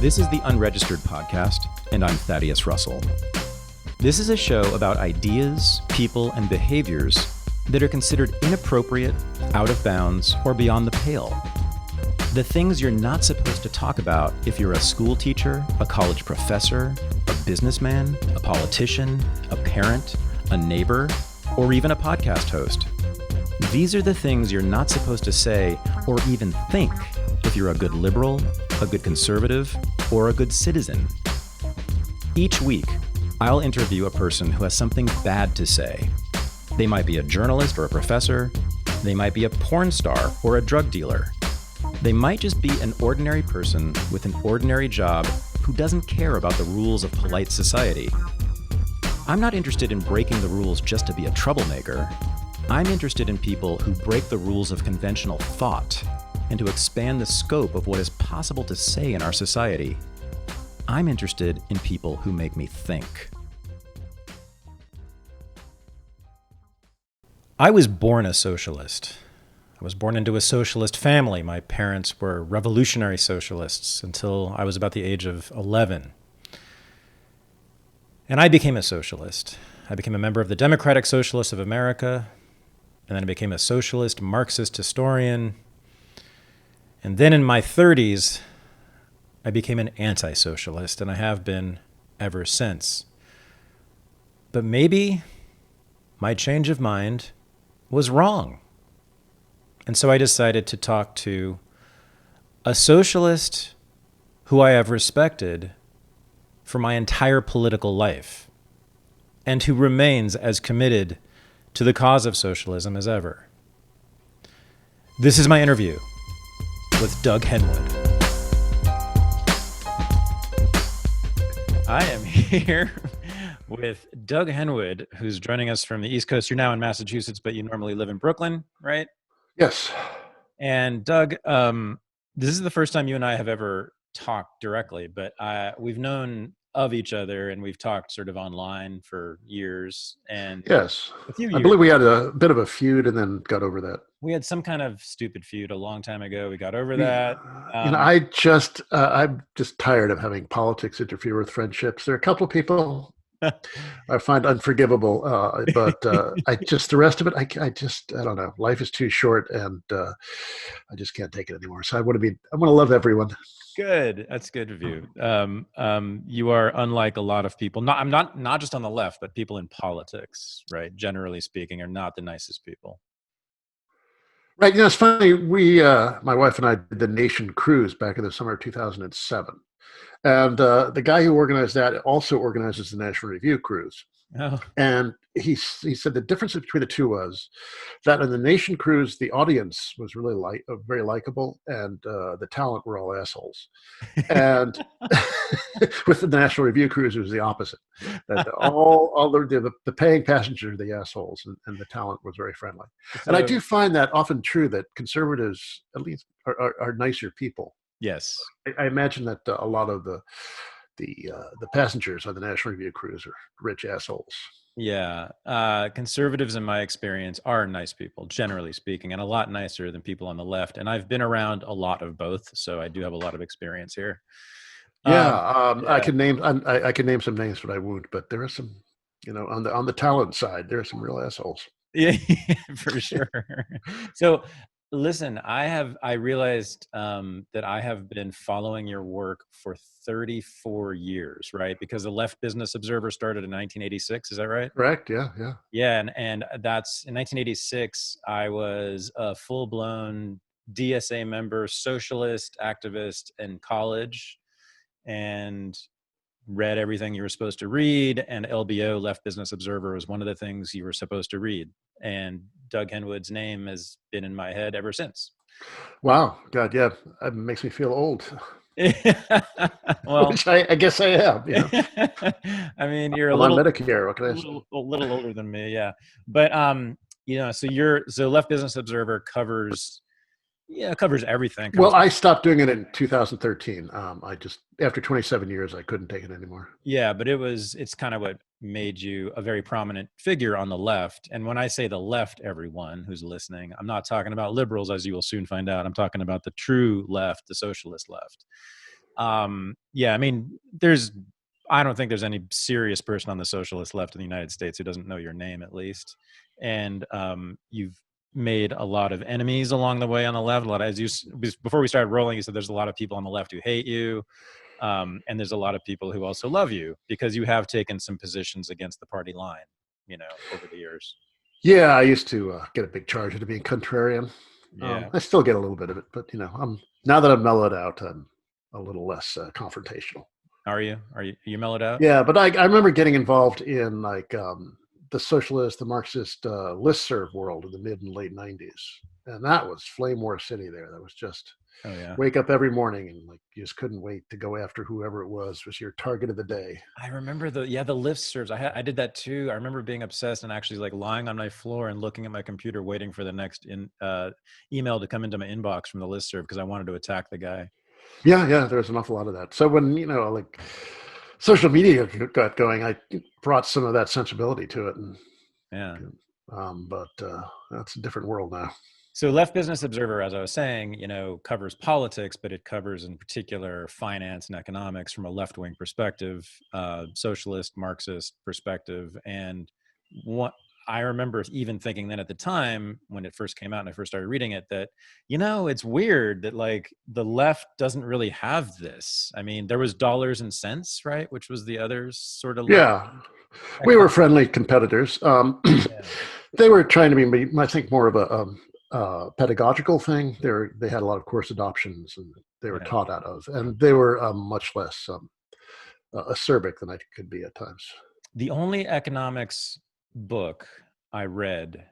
This is the Unregistered podcast, and I'm Thaddeus Russell. This is a show about ideas, people, and behaviors that are considered inappropriate, out of bounds, or beyond the pale. The things you're not supposed to talk about if you're a school teacher, a college professor, a businessman, a politician, a parent, a neighbor, or even a podcast host. These are the things you're not supposed to say or even think if you're a good liberal, a good conservative, or a good citizen. Each week, I'll interview a person who has something bad to say. They might be a journalist or a professor. They might be a porn star or a drug dealer. They might just be an ordinary person with an ordinary job who doesn't care about the rules of polite society. I'm not interested in breaking the rules just to be a troublemaker. I'm interested in people who break the rules of conventional thought and to expand the scope of what is possible to say in our society. I'm interested in people who make me think. I was born a socialist. I was born into a socialist family. My parents were revolutionary socialists until I was about the age of 11. And I became a socialist. I became a member of the Democratic Socialists of America, and then I became a socialist Marxist historian. And then in my 30s, I became an anti-socialist, and I have been ever since. But maybe my change of mind was wrong. And so I decided to talk to a socialist who I have respected for my entire political life, and who remains as committed to the cause of socialism as ever. This is my interview with Doug Henwood. I am here with Doug Henwood, who's joining us from the East Coast. You're now in Massachusetts, but you normally live in Brooklyn, right? Yes. And Doug, this is the first time you and I have ever talked directly, but we've known of each other and we've talked sort of online for years. And yes, a few years. I believe we had a bit of a feud and then got over that. We had some kind of stupid feud a long time ago. We got over that. I'm just tired of having politics interfere with friendships. There are a couple of people I find unforgivable, but the rest of it, I don't know. Life is too short, and I just can't take it anymore. So I want to love everyone. Good. That's good of you. You are unlike a lot of people. I'm not just on the left, but people in politics, right? Generally speaking, are not the nicest people. Right. It's funny. We, my wife and I, did the Nation Cruise back in the summer of 2007. And the guy who organized that also organizes the National Review Cruise. Oh. And he said the difference between the two was that in the Nation Cruise, the audience was really very likable, and the talent were all assholes. And with the National Review Cruise, it was the opposite. That all the paying passengers are the assholes, and the talent was very friendly. So, and I do find that often true, that conservatives, at least, are nicer people. Yes. I imagine that a lot of the passengers on the National Review Cruise are rich assholes. Yeah. Conservatives, in my experience, are nice people, generally speaking, and a lot nicer than people on the left. And I've been around a lot of both, so I do have a lot of experience here. Yeah. I can name some names, but I won't. But there are some, on the talent side, there are some real assholes. Yeah, for sure. So, listen, I realized that I have been following your work for 34 years, right? Because the Left Business Observer started in 1986. Is that right? Correct. Yeah. Yeah, and that's in 1986. I was a full-blown DSA member, socialist activist in college, and read everything you were supposed to read. And LBO, Left Business Observer, was one of the things you were supposed to read. And Doug Henwood's name has been in my head ever since. Wow. God, yeah. It makes me feel old. Well, which I guess I am. I mean, you're on Medicare. What can I say? A little older than me, yeah. But so Left Business Observer covers everything. Well, I stopped doing it in 2013. I just, after 27 years, I couldn't take it anymore. Yeah, but it's kind of what made you a very prominent figure on the left. And when I say the left, everyone who's listening, I'm not talking about liberals, as you will soon find out. I'm talking about the true left, the socialist left. Yeah, I mean, I don't think there's any serious person on the socialist left in the United States who doesn't know your name, at least. And you've made a lot of enemies along the way on the left. A lot, before we started rolling, you said there's a lot of people on the left who hate you, and there's a lot of people who also love you because you have taken some positions against the party line, over the years. Yeah, I used to get a big charge into being contrarian. Yeah. I still get a little bit of it, but now that I've mellowed out, I'm a little less confrontational. Are you mellowed out? Yeah, but I remember getting involved in the socialist, the Marxist listserv world in the mid and late '90s, and that was flame war city. That was just Oh yeah. wake up every morning and you just couldn't wait to go after whoever it was your target of the day. I remember the listservs. I did that too. I remember being obsessed and actually like lying on my floor and looking at my computer, waiting for the next email to come into my inbox from the listserv because I wanted to attack the guy. Yeah, there was an awful lot of that. So when like social media got going, I brought some of that sensibility to it, and yeah. But that's a different world now. So Left Business Observer, as I was saying, covers politics, but it covers in particular finance and economics from a left-wing perspective, socialist, Marxist perspective. And what I remember even thinking then at the time when it first came out and I first started reading it, that, it's weird that like the left doesn't really have this. I mean, there was Dollars and Cents, right? Which was the other sort of Yeah. We were friendly competitors. Yeah. They were trying to be, I think, more of a pedagogical thing. They had a lot of course adoptions, and they were taught out of, and they were much less acerbic than I could be at times. The only economics book I read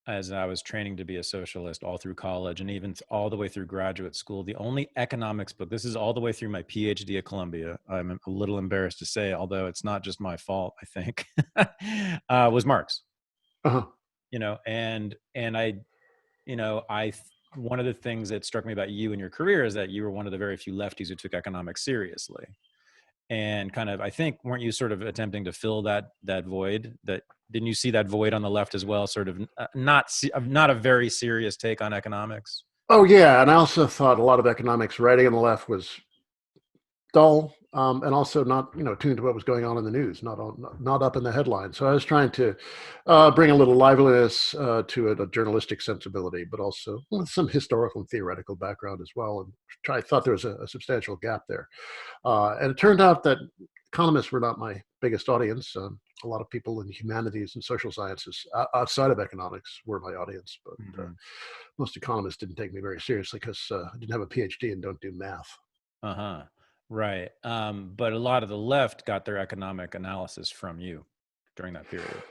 as I was training to be a socialist all through college and even all the way through graduate school, the only economics book, this is all the way through my PhD at Columbia, I'm a little embarrassed to say, although it's not just my fault, I think, was Marx. Uh-huh. And one of the things that struck me about you and your career is that you were one of the very few lefties who took economics seriously. And kind of, I think, weren't you sort of attempting to fill that void? Didn't you see that void on the left as well? Sort of not a very serious take on economics. Oh yeah, and I also thought a lot of economics writing on the left was dull, and also not tuned to what was going on in the news, not up in the headlines. So I was trying to bring a little liveliness to it, a journalistic sensibility, but also with some historical and theoretical background as well. And I thought there was a substantial gap there. And it turned out that economists were not my biggest audience. A lot of people in humanities and social sciences outside of economics were my audience, but most economists didn't take me very seriously because I didn't have a PhD and don't do math. Right. But a lot of the left got their economic analysis from you during that period.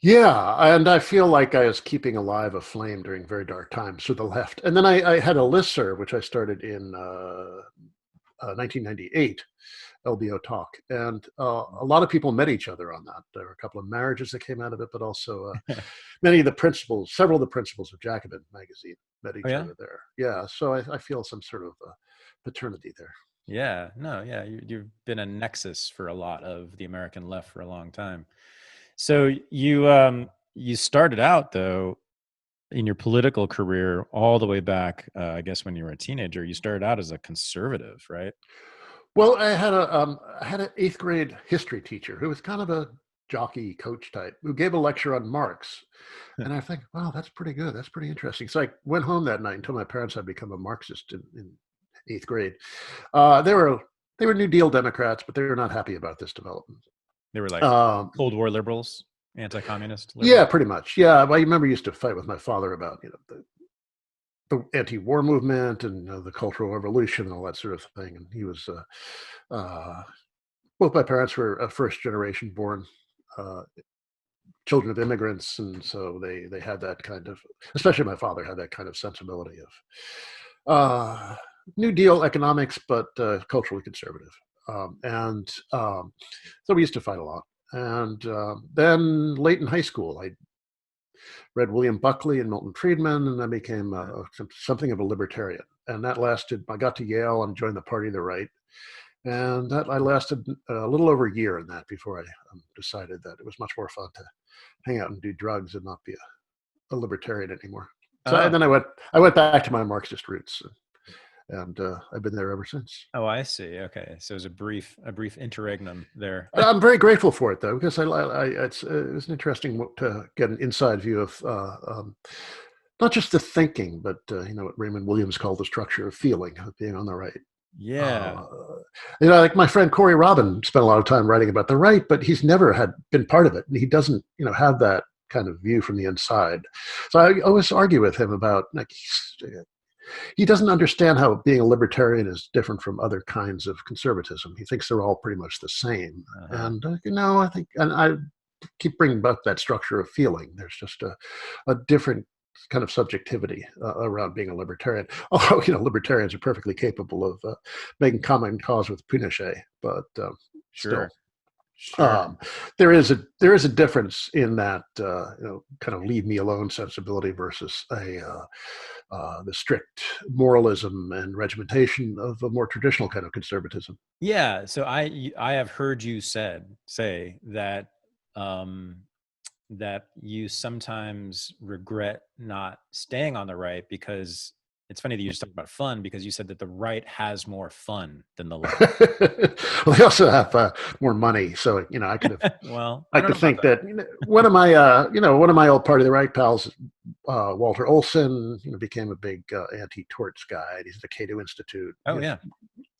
Yeah, and I feel like I was keeping alive a flame during very dark times for the left. And then I had a listserv, which I started in 1998, LBO Talk. And a lot of people met each other on that. There were a couple of marriages that came out of it, but also several of the principals of Jacobin magazine met each other there. Yeah, so I feel some sort of paternity there. Yeah, no, yeah, you've been a nexus for a lot of the American left for a long time. So you started out though in your political career all the way back, I guess when you were a teenager. You started out as a conservative, right? Well, I had an 8th grade history teacher who was kind of a jockey coach type who gave a lecture on Marx. And I think, wow, that's pretty good. That's pretty interesting. So I went home that night and told my parents I'd become a Marxist in 8th grade. They were New Deal Democrats, but they were not happy about this development. They were like Cold War liberals, anti-communist liberals. Yeah, pretty much. Yeah, I remember I used to fight with my father about the anti-war movement and the Cultural Revolution and all that sort of thing. And he was both my parents were first generation born children of immigrants, and so they had that kind of, especially my father had that kind of sensibility of New Deal economics, but culturally conservative. So we used to fight a lot. And then late in high school, I read William Buckley and Milton Friedman, and I became something of a libertarian. And that lasted, I got to Yale and joined the Party of the Right. And I lasted a little over a year in that before I decided that it was much more fun to hang out and do drugs and not be a libertarian anymore. So and then I went back to my Marxist roots and I've been there ever since. Oh, I see. Okay, so it was a brief interregnum there. I'm very grateful for it, though, because it was an interesting to get an inside view of not just the thinking, but what Raymond Williams called the structure of feeling, of being on the right. Yeah, Uh, like my friend Corey Robin spent a lot of time writing about the right, but he's never had been part of it, and he doesn't, have that kind of view from the inside. So I always argue with him about he doesn't understand how being a libertarian is different from other kinds of conservatism. He thinks they're all pretty much the same, and I think, and I keep bringing up that structure of feeling. There's just a different kind of subjectivity around being a libertarian. Although libertarians are perfectly capable of making common cause with Pinochet, but sure. still, there is a difference in that kind of leave me alone sensibility versus the strict moralism and regimentation of a more traditional kind of conservatism. Yeah, so I have heard you say that that you sometimes regret not staying on the right, because it's funny that you just talked about fun, because you said that the right has more fun than the left. Well, they also have more money, so I could have. Well, I could think that one of my old Party of the Right pals, Walter Olson, became a big anti-torts guy. He's at the Cato Institute. Oh yeah.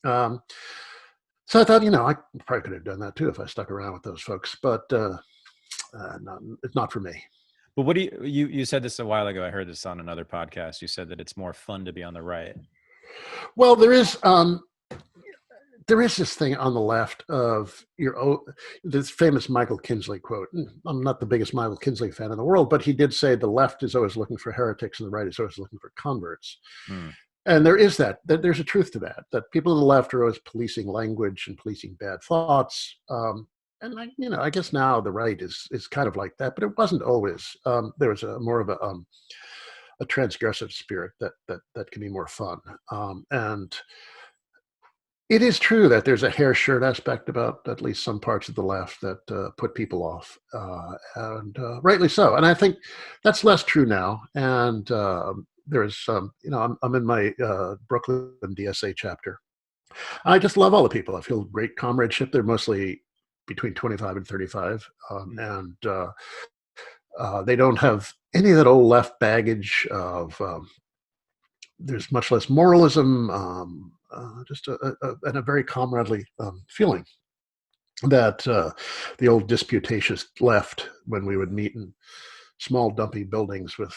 So I thought, I probably could have done that too if I stuck around with those folks, but it's not for me. But what do you said this a while ago? I heard this on another podcast. You said that it's more fun to be on the right. Well, there is this thing on the left of this famous Michael Kinsley quote. I'm not the biggest Michael Kinsley fan in the world, but he did say the left is always looking for heretics and the right is always looking for converts. And there is that there's a truth to that people on the left are always policing language and policing bad thoughts. And I guess now the right is kind of like that, but it wasn't always. There was more of a transgressive spirit that can be more fun. And it is true that there's a hair shirt aspect about at least some parts of the left that put people off, and rightly so. And I think that's less true now. And there's, I'm in my Brooklyn DSA chapter. I just love all the people. I feel great comradeship. They're mostly between 25 and 35, and they don't have any of that old left baggage of. There's much less moralism, just and a very comradely feeling that the old disputatious left, when we would meet in small dumpy buildings with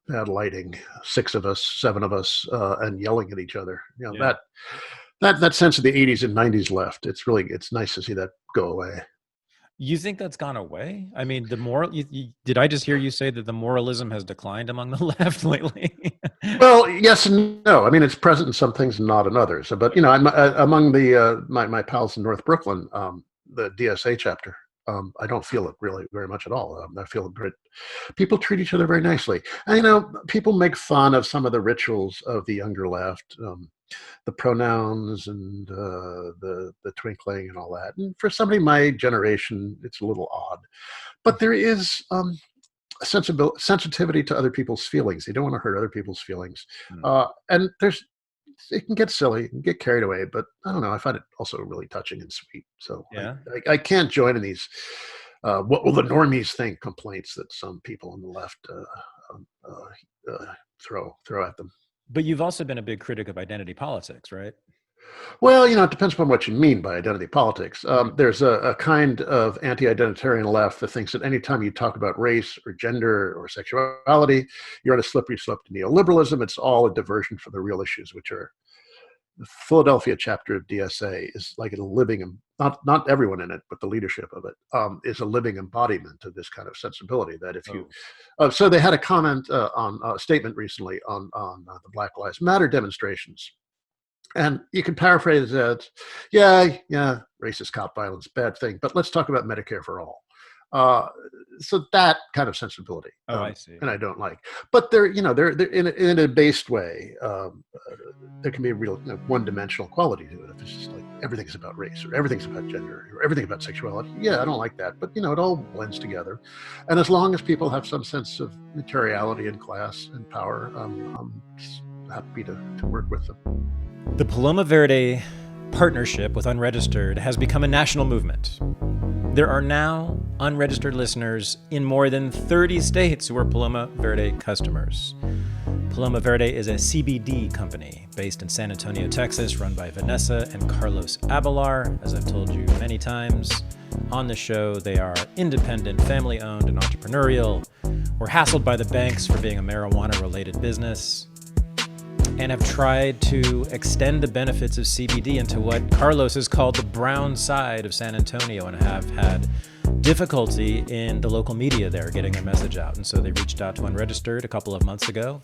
bad lighting, 6 of us, 7 of us, and yelling at each other. That sense of the 80s and 90s left. It's nice to see that go away. You think that's gone away? I mean, did I just hear you say that the moralism has declined among the left lately? Well, yes and no. I mean, it's present in some things and not in others. But I'm among the my pals in North Brooklyn, the DSA chapter. I don't feel it really very much at all. I feel great. People treat each other very nicely. And, people make fun of some of the rituals of the younger left, the pronouns and the twinkling and all that. And for somebody my generation, it's a little odd. But there is a sensitivity to other people's feelings. They don't want to hurt other people's feelings. And it can get silly and get carried away, but I don't know. I find it also really touching and sweet. So yeah. I can't join in these what will the normies think complaints that some people on the left throw at them. But you've also been a big critic of identity politics, right? Well, it depends upon what you mean by identity politics. There's a kind of anti-identitarian left that thinks that anytime you talk about race or gender or sexuality, you're on a slippery slope to neoliberalism. It's all a diversion from the real issues, which are the Philadelphia chapter of DSA is like a living, not everyone in it, but the leadership of it is a living embodiment of this kind of sensibility. That if you, so they had a comment on a statement recently on the Black Lives Matter demonstrations. And you can paraphrase it as, yeah, racist cop violence, bad thing, but let's talk about Medicare for all. So that kind of sensibility, I see. and I don't like. But they're in a based way. There can be a real one-dimensional quality to it. If it's just like everything's about race or everything's about gender or everything about sexuality, yeah, I don't like that. But it all blends together. And as long as people have some sense of materiality and class and power, I'm happy to work with them. The Paloma Verde partnership with Unregistered has become a national movement. There are now unregistered listeners in more than 30 states who are Paloma Verde customers. Paloma Verde is a CBD company based in San Antonio, Texas, run by Vanessa and Carlos Abelar. As I've told you many times on the show, they are independent, family-owned, and entrepreneurial. Were hassled by the banks for being a marijuana-related business, and have tried to extend the benefits of CBD into what Carlos has called the brown side of San Antonio, and have had difficulty in the local media there getting their message out. And so they reached out to Unregistered a couple of months ago,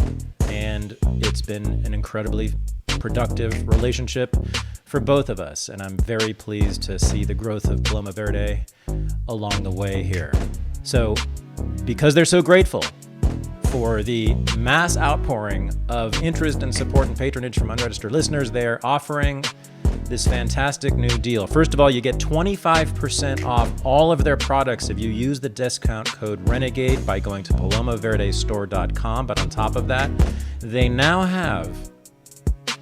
and it's been an incredibly productive relationship for both of us. And I'm very pleased to see the growth of Paloma Verde along the way here. So because they're so grateful for the mass outpouring of interest and support and patronage from unregistered listeners, they're offering this fantastic new deal. First of all, you get 25% off all of their products if you use the discount code RENEGADE by going to palomaverdestore.com. But on top of that, they now have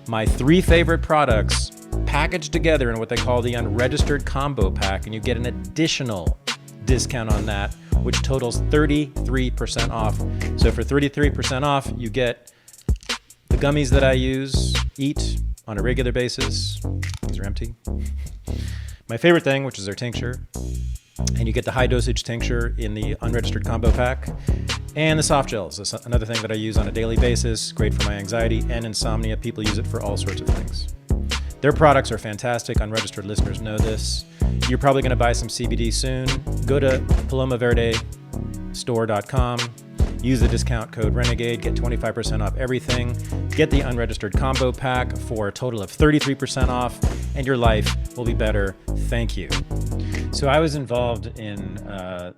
my 3 favorite products packaged together in what they call the Unregistered Combo Pack, and you get an additional discount on that, which totals 33% off. So for 33% off, you get the gummies that I eat on a regular basis. These are empty. My favorite thing, which is their tincture. And you get the high dosage tincture in the Unregistered Combo Pack. And the soft gels. That's another thing that I use on a daily basis. Great for my anxiety and insomnia. People use it for all sorts of things. Their products are fantastic. Unregistered listeners know this. You're probably going to buy some CBD soon. Go to palomaverdestore.com. Use the discount code RENEGADE. Get 25% off everything. Get the Unregistered Combo Pack for a total of 33% off, and your life will be better. Thank you. So I was involved in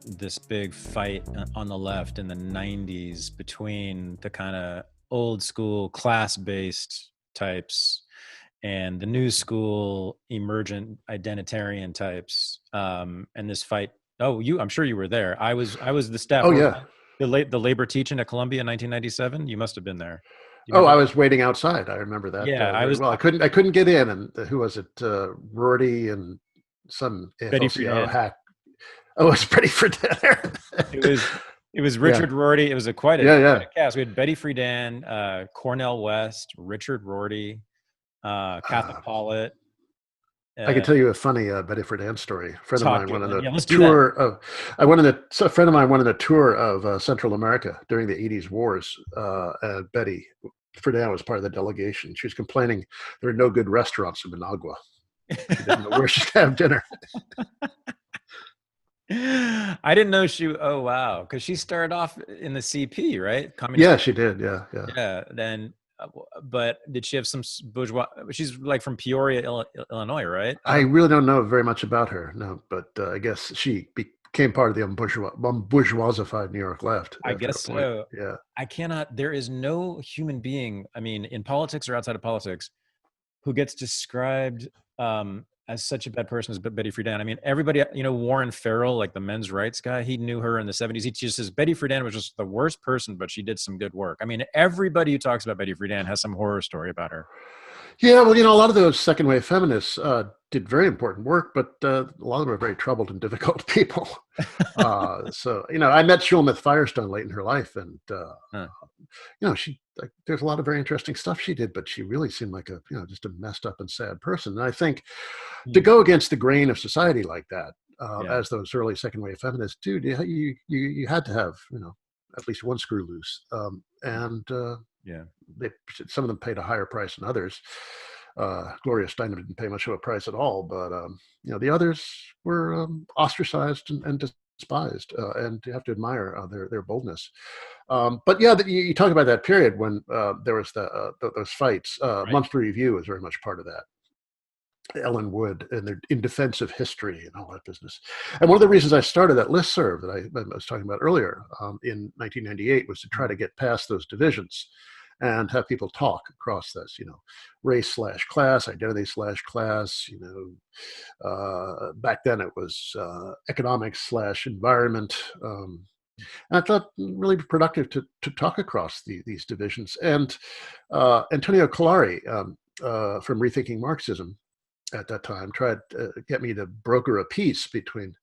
this big fight on the left in the 90s between the kind of old school class-based types and the new school emergent identitarian types. And this fight, I'm sure you were there. I was the staff. Oh yeah. The labor teaching at Columbia in 1997. You must have been there. I was waiting outside. I remember that. Yeah, I couldn't get in. And who was it? Rorty and some Betty FLCO Friedan. hack. Oh, it was Betty Friedan. It was Richard Rorty. It was quite a cast. We had Betty Friedan, Cornell West, Richard Rorty, Catholic Pollitt. I can tell you a funny Betty Friedan story. A friend of mine went on a tour of Central America during the 80s wars. And Betty Friedan was part of the delegation. She was complaining there are no good restaurants in Managua. She didn't know where she'd have dinner. I didn't know oh wow, because she started off in the CP, right? Yeah, she did. Yeah. Then, but did she have some bourgeois? She's like from Peoria, Illinois, right? I really don't know very much about her, no, but I guess she became part of the bourgeoisified New York left. I guess so. Yeah. There is no human being, I mean, in politics or outside of politics, who gets described as such a bad person as Betty Friedan. I mean, everybody, Warren Farrell, like the men's rights guy, he knew her in the 70s. He just says Betty Friedan was just the worst person, but she did some good work. I mean, everybody who talks about Betty Friedan has some horror story about her. Yeah, well, a lot of those second wave feminists did very important work, but a lot of them are very troubled and difficult people. So, I met Shulmith Firestone late in her life, and she there's a lot of very interesting stuff she did, but she really seemed like just a messed up and sad person. And I think to go against the grain of society like that, as those early second wave feminists do, you had to have at least one screw loose, and some of them paid a higher price than others. Gloria Steinem didn't pay much of a price at all, but the others were ostracized and despised, and you have to admire their boldness. But yeah, you talk about that period when there was those fights. Monthly Review was very much part of that. Ellen Wood and their In Defense of History and all that business. And one of the reasons I started that listserv that I was talking about earlier in 1998 was to try to get past those divisions and have people talk across this, race/class, identity/class, back then it was economics/environment. And I thought really productive to talk across these divisions. And Antonio Colari, from Rethinking Marxism at that time tried to get me to broker a peace between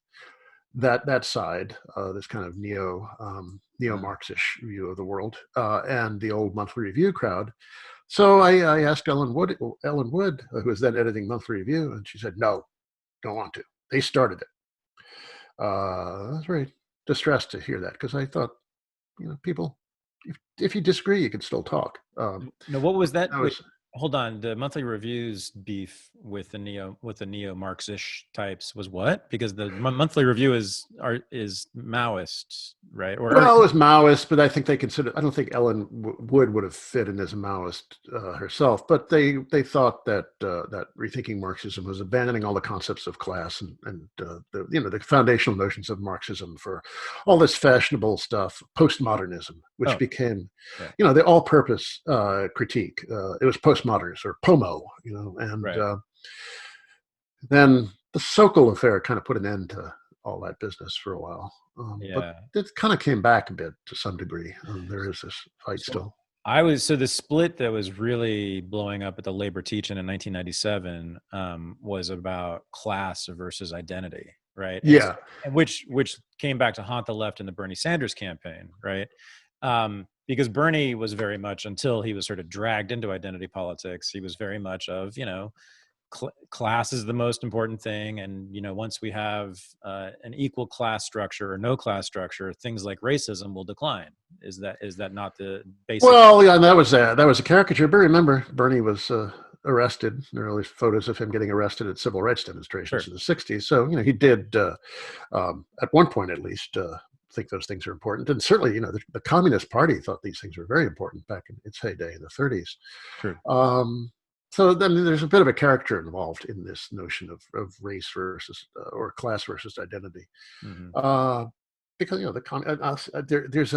that side, this kind of neo-Marxish view of the world, and the old Monthly Review crowd. So I asked Ellen Wood, who was then editing Monthly Review, and she said, "No, don't want to. They started it." I was very distressed to hear that because I thought, people, if you disagree, you can still talk. No, what was that? I was, Hold on. The Monthly Review's beef with the neo-Marxish types was what? Because the Monthly Review is Maoist, right? Well, it was Maoist, but I think they considered. I don't think Ellen Wood would have fit in as a Maoist herself, but they thought that that Rethinking Marxism was abandoning all the concepts of class and the foundational notions of Marxism for all this fashionable stuff, postmodernism, which became, the all-purpose critique. It was postmodernist or POMO, and then the Sokol affair kind of put an end to all that business for a while. But it kind of came back a bit to some degree. There is this fight still. So the split that was really blowing up at the labor teach-in in 1997 was about class versus identity, right? And which came back to haunt the left in the Bernie Sanders campaign, right? Because Bernie was very much, until he was sort of dragged into identity politics, he was very much of, class is the most important thing, and once we have an equal class structure or no class structure, things like racism will decline. Is that not the basic? Well, yeah, and that was a caricature. But remember, Bernie was arrested. There are always photos of him getting arrested at civil rights demonstrations in the '60s. So he did at one point at least think those things are important, and certainly the Communist Party thought these things were very important back in its heyday in the '30s. Sure. So then there's a bit of a character involved in this notion of race versus or class versus identity, because there's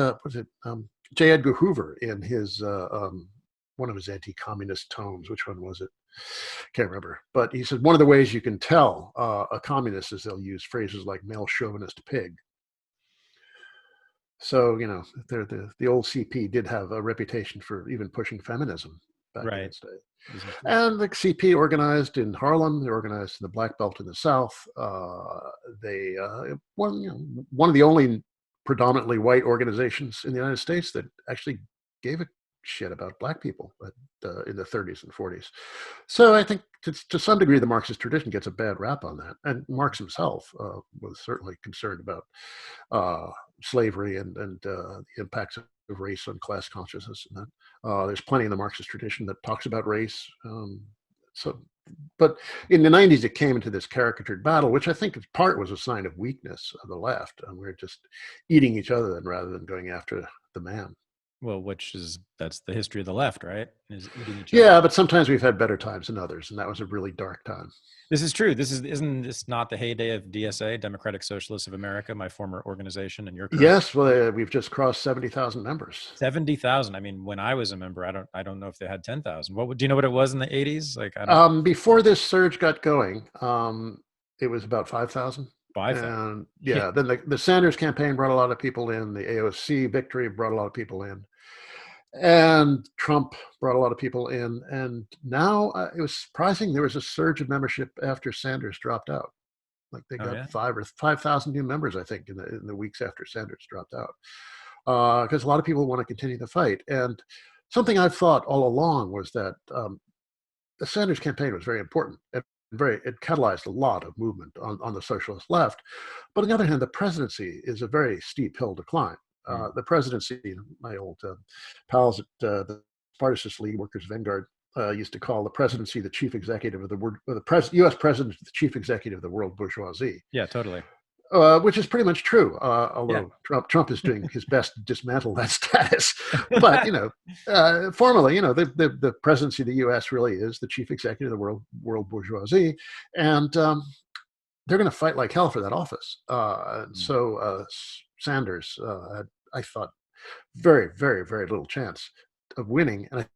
J. Edgar Hoover in his one of his anti-communist tomes. Which one was it? Can't remember. But he said one of the ways you can tell a communist is they'll use phrases like male chauvinist pig. So the old CP did have a reputation for even pushing feminism back in its day. And the CP organized in Harlem. They organized in the Black Belt in the South. They one of the only predominantly white organizations in the United States that actually gave a shit about black people in the 30s and 40s. So I think to some degree the Marxist tradition gets a bad rap on that. And Marx himself was certainly concerned about slavery and the impacts of race on class consciousness. And that there's plenty in the Marxist tradition that talks about race. But in the '90s, it came into this caricatured battle, which I think in part was a sign of weakness of the left. And we're just eating each other then rather than going after the man. Well, that's the history of the left, right? Is eating each other. Yeah, but sometimes we've had better times than others, and that was a really dark time. This is true. Isn't this not the heyday of DSA, Democratic Socialists of America, my former organization, and your current? Yes, well, we've just crossed 70,000 members. 70,000. I mean, when I was a member, I don't know if they had 10,000. Do you know what it was in the '80s? Like, before this surge got going, it was about 5,000. 5,000. And then the Sanders campaign brought a lot of people in. The AOC victory brought a lot of people in. And Trump brought a lot of people in. And now it was surprising. There was a surge of membership after Sanders dropped out. Like they got 5,000 new members, I think, in the weeks after Sanders dropped out. Because a lot of people want to continue the fight. And something I've thought all along was that the Sanders campaign was very important. It catalyzed a lot of movement on the socialist left. But on the other hand, the presidency is a very steep hill to climb. The presidency, my old pals at the Spartacus League, Workers' Vanguard, used to call the presidency the chief executive of the world, U.S. president the chief executive of the world bourgeoisie. Yeah, totally. Which is pretty much true, although Trump is doing his best to dismantle that status. But formally, the presidency of the U.S. really is the chief executive of the world bourgeoisie, and they're going to fight like hell for that office. So Sanders, I thought, very, very, very little chance of winning, and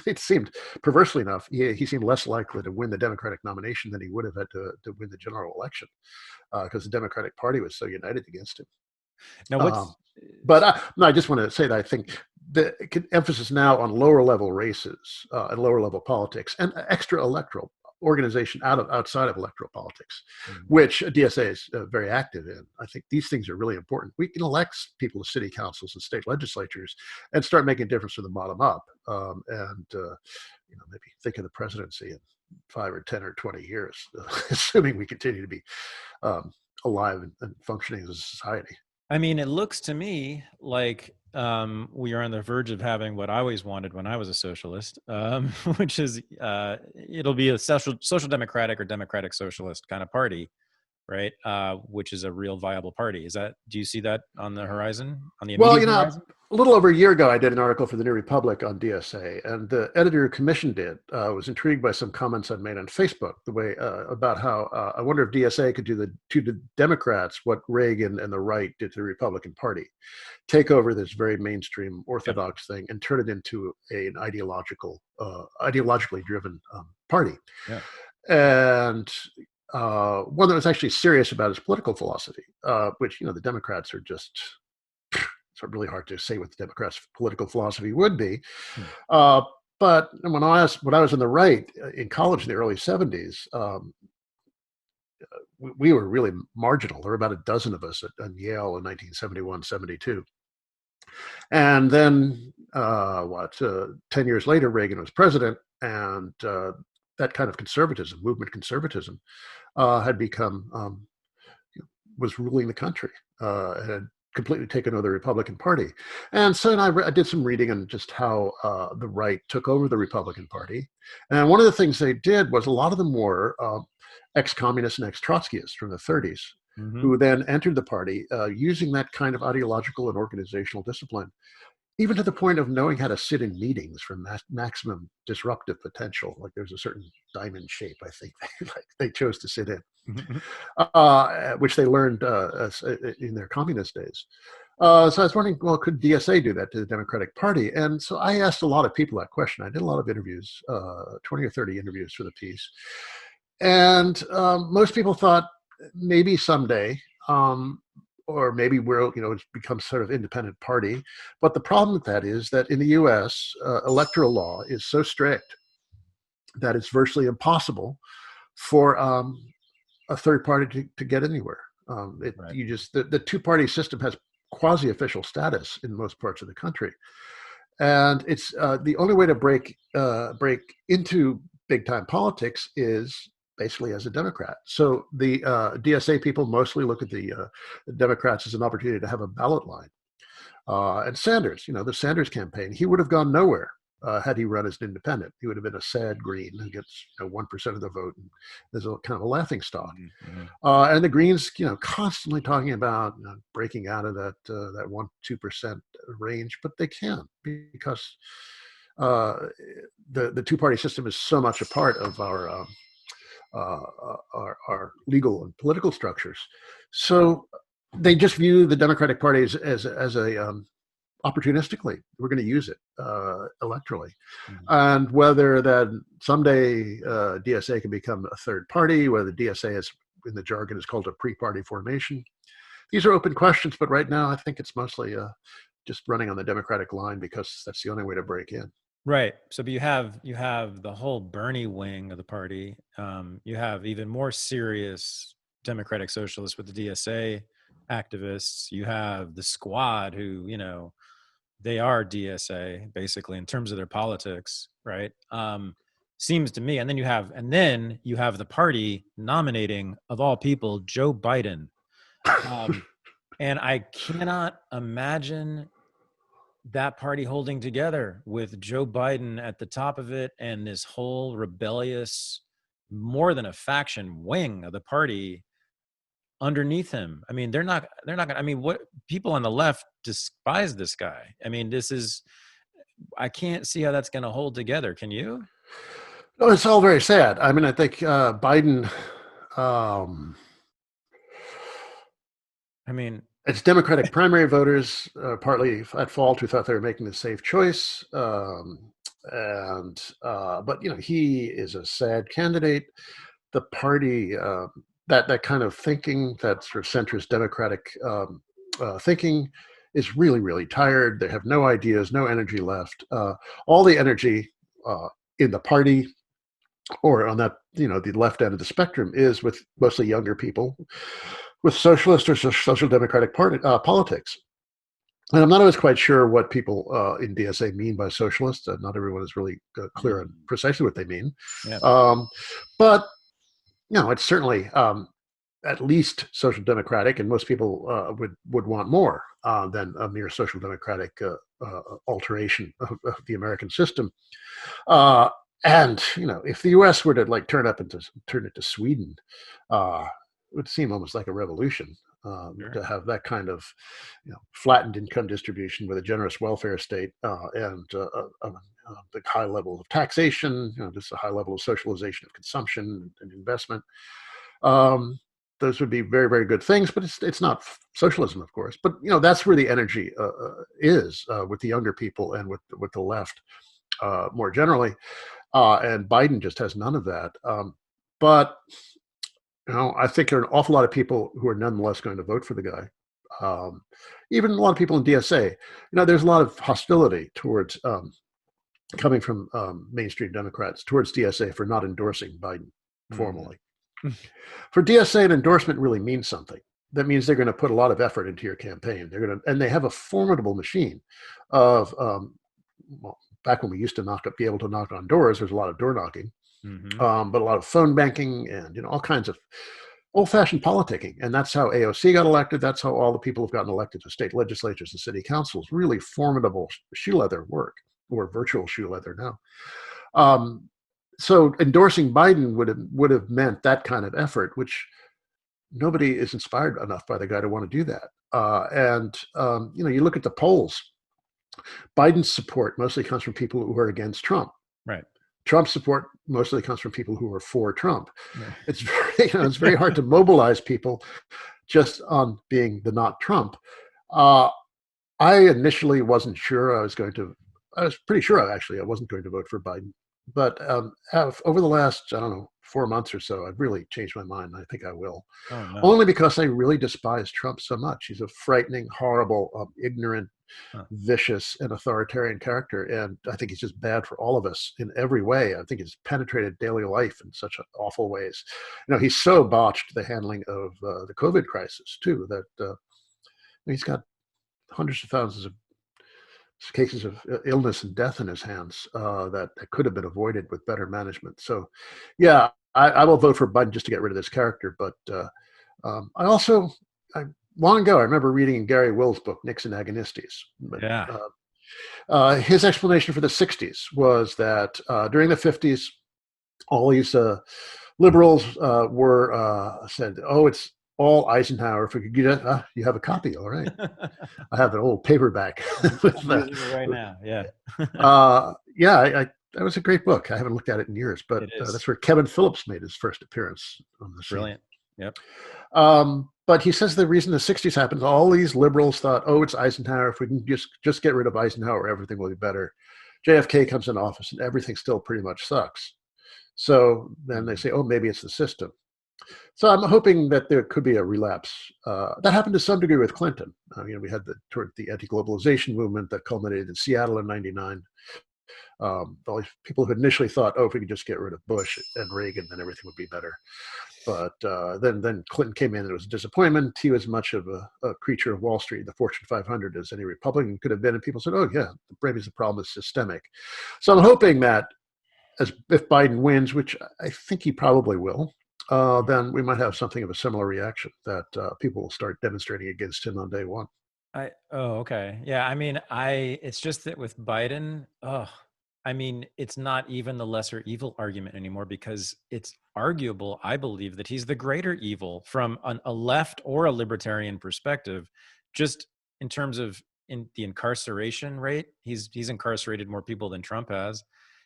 it seemed, perversely enough, he seemed less likely to win the Democratic nomination than he would have had to win the general election, because the Democratic Party was so united against him. Now, Um, but no, I just want to say that I think the emphasis now on lower level races and lower level politics and extra electoral organization outside of electoral politics, Mhm. which DSA is very active in. I think these things are really important. We can elect people to city councils and state legislatures and start making a difference from the bottom up. Maybe think of the presidency in 5 or 10 or 20 years, assuming we continue to be um, alive and functioning as a society. I mean, it looks to me like we are on the verge of having what I always wanted when I was a socialist, which is it'll be a social democratic or democratic socialist kind of party, right? Which is a real viable party. Do you see that on the horizon, on the Well, immediate horizon? a little over a year ago, I did an article for the New Republic on DSA, and the editor who commissioned it was intrigued by some comments I'd made on Facebook, the way about how I wonder if DSA could do to the Democrats what Reagan and the right did to the Republican Party, take over this very mainstream Yep. orthodox thing and turn it into an ideologically driven party, Yeah. and one that was actually serious about its political philosophy, which the Democrats are just. It's really hard to say what the Democrats' political philosophy would be. Hmm. But when I was in the right in college in the early 70s, we were really marginal. There were about a dozen of us at Yale in 1971, 72. And then, 10 years later, Reagan was president, and that kind of conservatism, movement conservatism, had become, was ruling the country. Had completely taken over the Republican Party. And so I did some reading on just how the right took over the Republican Party. And one of the things they did was a lot of them were ex-communists and ex-Trotskyists from the 30s, Mm-hmm. who then entered the party using that kind of ideological and organizational discipline, even to the point of knowing how to sit in meetings for maximum disruptive potential. Like there's a certain diamond shape, I think, they chose to sit in. Which they learned in their communist days. So I was wondering, well, could DSA do that to the Democratic Party? And so I asked a lot of people that question. I did a lot of interviews, 20 or 30 interviews for the piece. And most people thought maybe someday, or maybe it's become sort of independent party. But the problem with that is that in the U.S., electoral law is so strict that it's virtually impossible for a third party to get anywhere. Right. The two-party system has quasi-official status in most parts of the country, and it's the only way to break into big-time politics is basically as a Democrat. So the DSA people mostly look at the Democrats as an opportunity to have a ballot line. And Sanders, the Sanders campaign, he would have gone nowhere had he run as an independent. He would have been a sad green who gets 1% of the vote. And there's a kind of a laughing stock. Mm-hmm. And the Greens, constantly talking about breaking out of that 1-2% range, but they can't because the two-party system is so much a part of our legal and political structures. So they just view the Democratic Party as a opportunistically. We're going to use it electorally. Mm-hmm. And whether that someday DSA can become a third party, whether the DSA is, in the jargon, is called a pre-party formation. These are open questions, but right now I think it's mostly just running on the Democratic line because that's the only way to break in. Right. So, but you have the whole Bernie wing of the party. You have even more serious democratic socialists with the DSA activists. You have the squad who, they are DSA basically in terms of their politics, right? Seems to me. And then you have the party nominating, of all people, Joe Biden. And I cannot imagine that party holding together with Joe Biden at the top of it and this whole rebellious, more than a faction wing of the party underneath him. I mean, they're not gonna, I mean, what people on the left despise this guy. I mean, I can't see how that's going to hold together. Can you? No, it's all very sad. I mean, I think Biden, I mean, it's Democratic primary voters, partly at fault, who thought they were making the safe choice. But he is a sad candidate. The party, that kind of thinking, that sort of centrist Democratic thinking is really, really tired. They have no ideas, no energy left. All the energy in the party or on that, the left end of the spectrum is with mostly younger people with socialist or social democratic politics. And I'm not always quite sure what people in DSA mean by socialist. Not everyone is really clear on precisely what they mean. Yeah. But it's certainly at least social democratic, and most people would want more than a mere social democratic alteration of the American system. And if the U.S. were to turn it to Sweden, it would seem almost like a revolution. Sure. To have that kind of flattened income distribution with a generous welfare state and the high level of taxation, just a high level of socialization of consumption and investment. Those would be very, very good things, but it's not socialism, of course. But that's where the energy is with the younger people and with the left more generally. And Biden just has none of that. But I think there are an awful lot of people who are nonetheless going to vote for the guy. Even a lot of people in DSA. There's a lot of hostility towards coming from mainstream Democrats towards DSA for not endorsing Biden formally. For DSA, an endorsement really means something. That means they're going to put a lot of effort into your campaign. And they have a formidable machine of back when we used to be able to knock on doors. There's a lot of door knocking. But a lot of phone banking and all kinds of old-fashioned politicking, and that's how AOC got elected. That's how all the people have gotten elected to state legislatures and city councils. Really formidable shoe leather work, or virtual shoe leather now. So endorsing Biden would have meant that kind of effort, which nobody is inspired enough by the guy to want to do that. You look at the polls. Biden's support mostly comes from people who are against Trump. Right. Trump's support mostly comes from people who are for Trump. Yeah. It's very hard to mobilize people just on being the not Trump. I initially wasn't sure I was pretty sure actually I wasn't going to vote for Biden. But over the last, 4 months or so, I've really changed my mind. I think I will. Oh, no. Only because I really despise Trump so much. He's a frightening, horrible, ignorant, vicious, and authoritarian character. And I think he's just bad for all of us in every way. I think he's penetrated daily life in such awful ways. He's so botched the handling of the COVID crisis, too, that he's got hundreds of thousands of cases of illness and death in his hands that could have been avoided with better management. So, yeah, I will vote for Biden just to get rid of this character. But long ago, I remember reading in Gary Will's book, Nixon Agonistes. His explanation for the 60s was that during the 50s, all these liberals said, oh, it's all Eisenhower. If we could get it, you have a copy, all right. I have an old paperback. Right now, yeah. That was a great book. I haven't looked at it in years, but that's where Kevin Phillips made his first appearance on the scene. Brilliant. Yep. But he says the reason the 60s happened, all these liberals thought, oh, it's Eisenhower. If we can just get rid of Eisenhower, everything will be better. JFK comes in office and everything still pretty much sucks. So then they say, oh, maybe it's the system. So I'm hoping that there could be a relapse. That happened to some degree with Clinton. We had the anti-globalization movement that culminated in Seattle in '99. All these people who initially thought, oh, if we could just get rid of Bush and Reagan, then everything would be better. But then Clinton came in and it was a disappointment. He was much of a creature of Wall Street, the Fortune 500, as any Republican could have been. And people said, oh, yeah, maybe the problem is systemic. So I'm hoping that if Biden wins, which I think he probably will, then we might have something of a similar reaction that people will start demonstrating against him on day one. Okay. Yeah. It's just that with Biden, it's not even the lesser evil argument anymore, because it's arguable, I believe, that he's the greater evil from a left or a libertarian perspective. Just in terms of the incarceration rate, he's incarcerated more people than Trump has.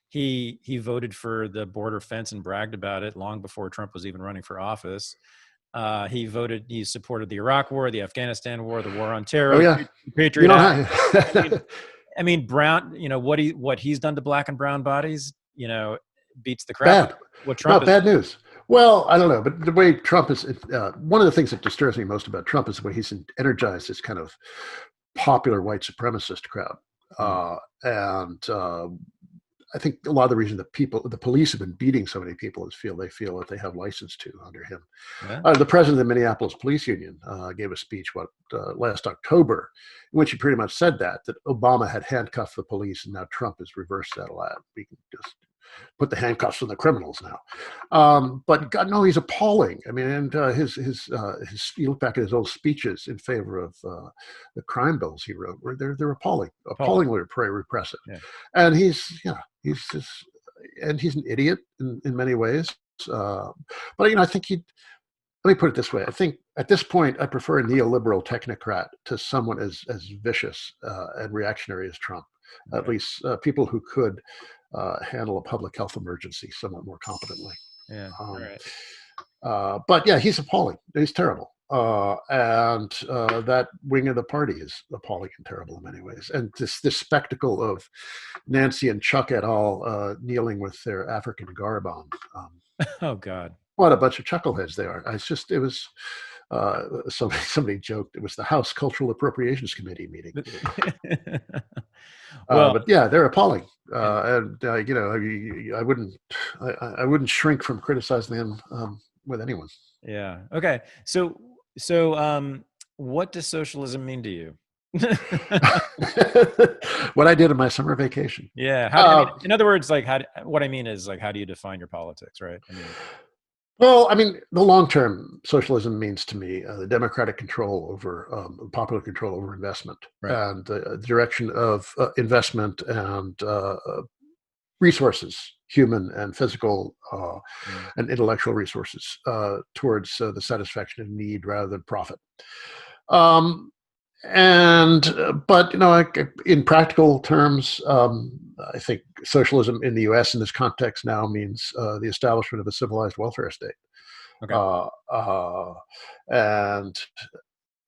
He voted for the border fence and bragged about it long before Trump was even running for office. He supported the Iraq War, the Afghanistan War, the War on Terror, the Patriot Act. Brown, what he's done to black and brown bodies, beats the crap. Bad. What Trump bad news. Well, I don't know, but the way Trump is, one of the things that disturbs me most about Trump is the way he's energized this kind of popular white supremacist crowd. Mm. And I think a lot of the reason that the police have been beating so many people is they feel that they have license to under him. Yeah. The president of the Minneapolis Police Union gave a speech last October, in which he pretty much said that Obama had handcuffed the police, and now Trump has reversed that a lot. We can just put the handcuffs on the criminals now. But God, no, he's appalling. I mean, and you look back at his old speeches in favor of the crime bills he wrote, where they're appallingly repressive. Yeah. And he's just, and he's an idiot in many ways. But I think let me put it this way. I think at this point, I prefer a neoliberal technocrat to someone as vicious and reactionary as Trump. Okay. At least people who could handle a public health emergency somewhat more competently. Yeah. Right. But yeah, he's appalling. He's terrible. And that wing of the party is appalling and terrible in many ways. And this spectacle of Nancy and Chuck et al. Kneeling with their African garb on. Oh God. What a bunch of chuckleheads they are. It was somebody joked it was the House Cultural Appropriations Committee meeting. Well, but yeah, they're appalling. And I wouldn't shrink from criticizing them with anyone. Yeah. Okay. So what does socialism mean to you? What I did in my summer vacation. Yeah. In other words, what I mean is how do you define your politics, right? Well, I mean, the long-term socialism means to me the democratic control over popular control over investment, right, and the direction of investment and resources, human and physical and intellectual resources, towards the satisfaction of need rather than profit. But in practical terms, I think socialism in the U.S. in this context now means the establishment of a civilized welfare state. Okay. And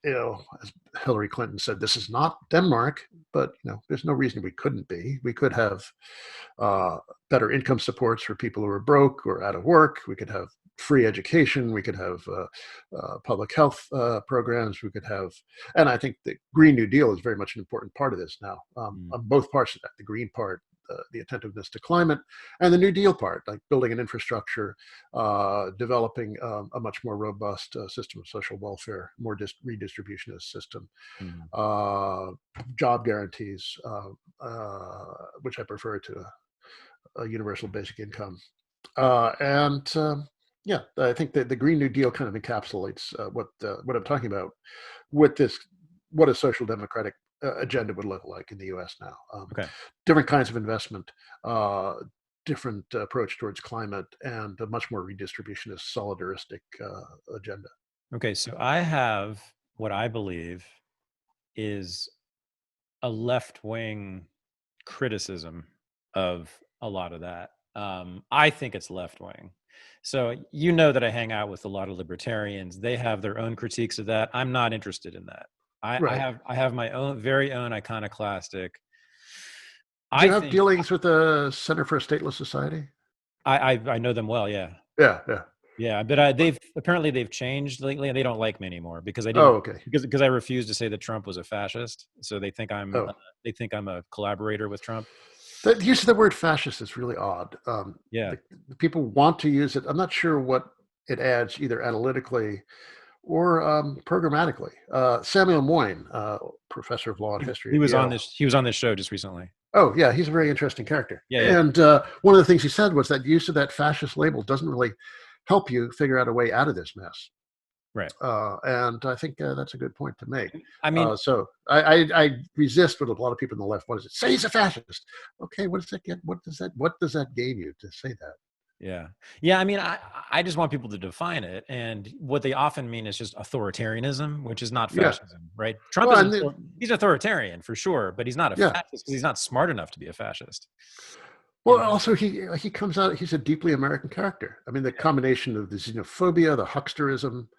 as Hillary Clinton said, this is not Denmark, but there's no reason we couldn't be. We could have better income supports for people who are broke or out of work. We could have free education. We could have public health programs. We could have, and I think the Green New Deal is very much an important part of this now. On both parts of that, the green part, the attentiveness to climate, and the New Deal part, like building an infrastructure, developing a much more robust system of social welfare, more redistributionist system, job guarantees, which I prefer to a universal basic income. Yeah, I think that the Green New Deal kind of encapsulates what I'm talking about with this, what a social democratic agenda would look like in the U.S. now. Okay. Different kinds of investment, different approach towards climate, and a much more redistributionist, solidaristic agenda. Okay, so I have what I believe is a left-wing criticism of a lot of that. I think it's left-wing. So that I hang out with a lot of libertarians. They have their own critiques of that. I'm not interested in that. I have my own very own iconoclastic. Do you have dealings with the Center for a Stateless Society? I know them well. Yeah. Yeah. But they've changed lately, and they don't like me anymore because I didn't. Oh, okay. Because I refused to say that Trump was a fascist, so they think I'm a collaborator with Trump. The use of the word fascist is really odd. Yeah. The people want to use it. I'm not sure what it adds either analytically or programmatically. Samuel Moyn, professor of law and history. He was on this show just recently. Oh yeah, he's a very interesting character. Yeah. And one of the things he said was that use of that fascist label doesn't really help you figure out a way out of this mess. Right. And I think that's a good point to make. I mean, so I resist what a lot of people on the left want to say. He's a fascist. Okay, what does that get? What does that gain you to say that? Yeah. I mean, I just want people to define it, and what they often mean is just authoritarianism, which is not fascism, right? Trump he's authoritarian for sure, but he's not a fascist because he's not smart enough to be a fascist. Well, also he comes out. He's a deeply American character. I mean, the combination of the xenophobia, the hucksterism,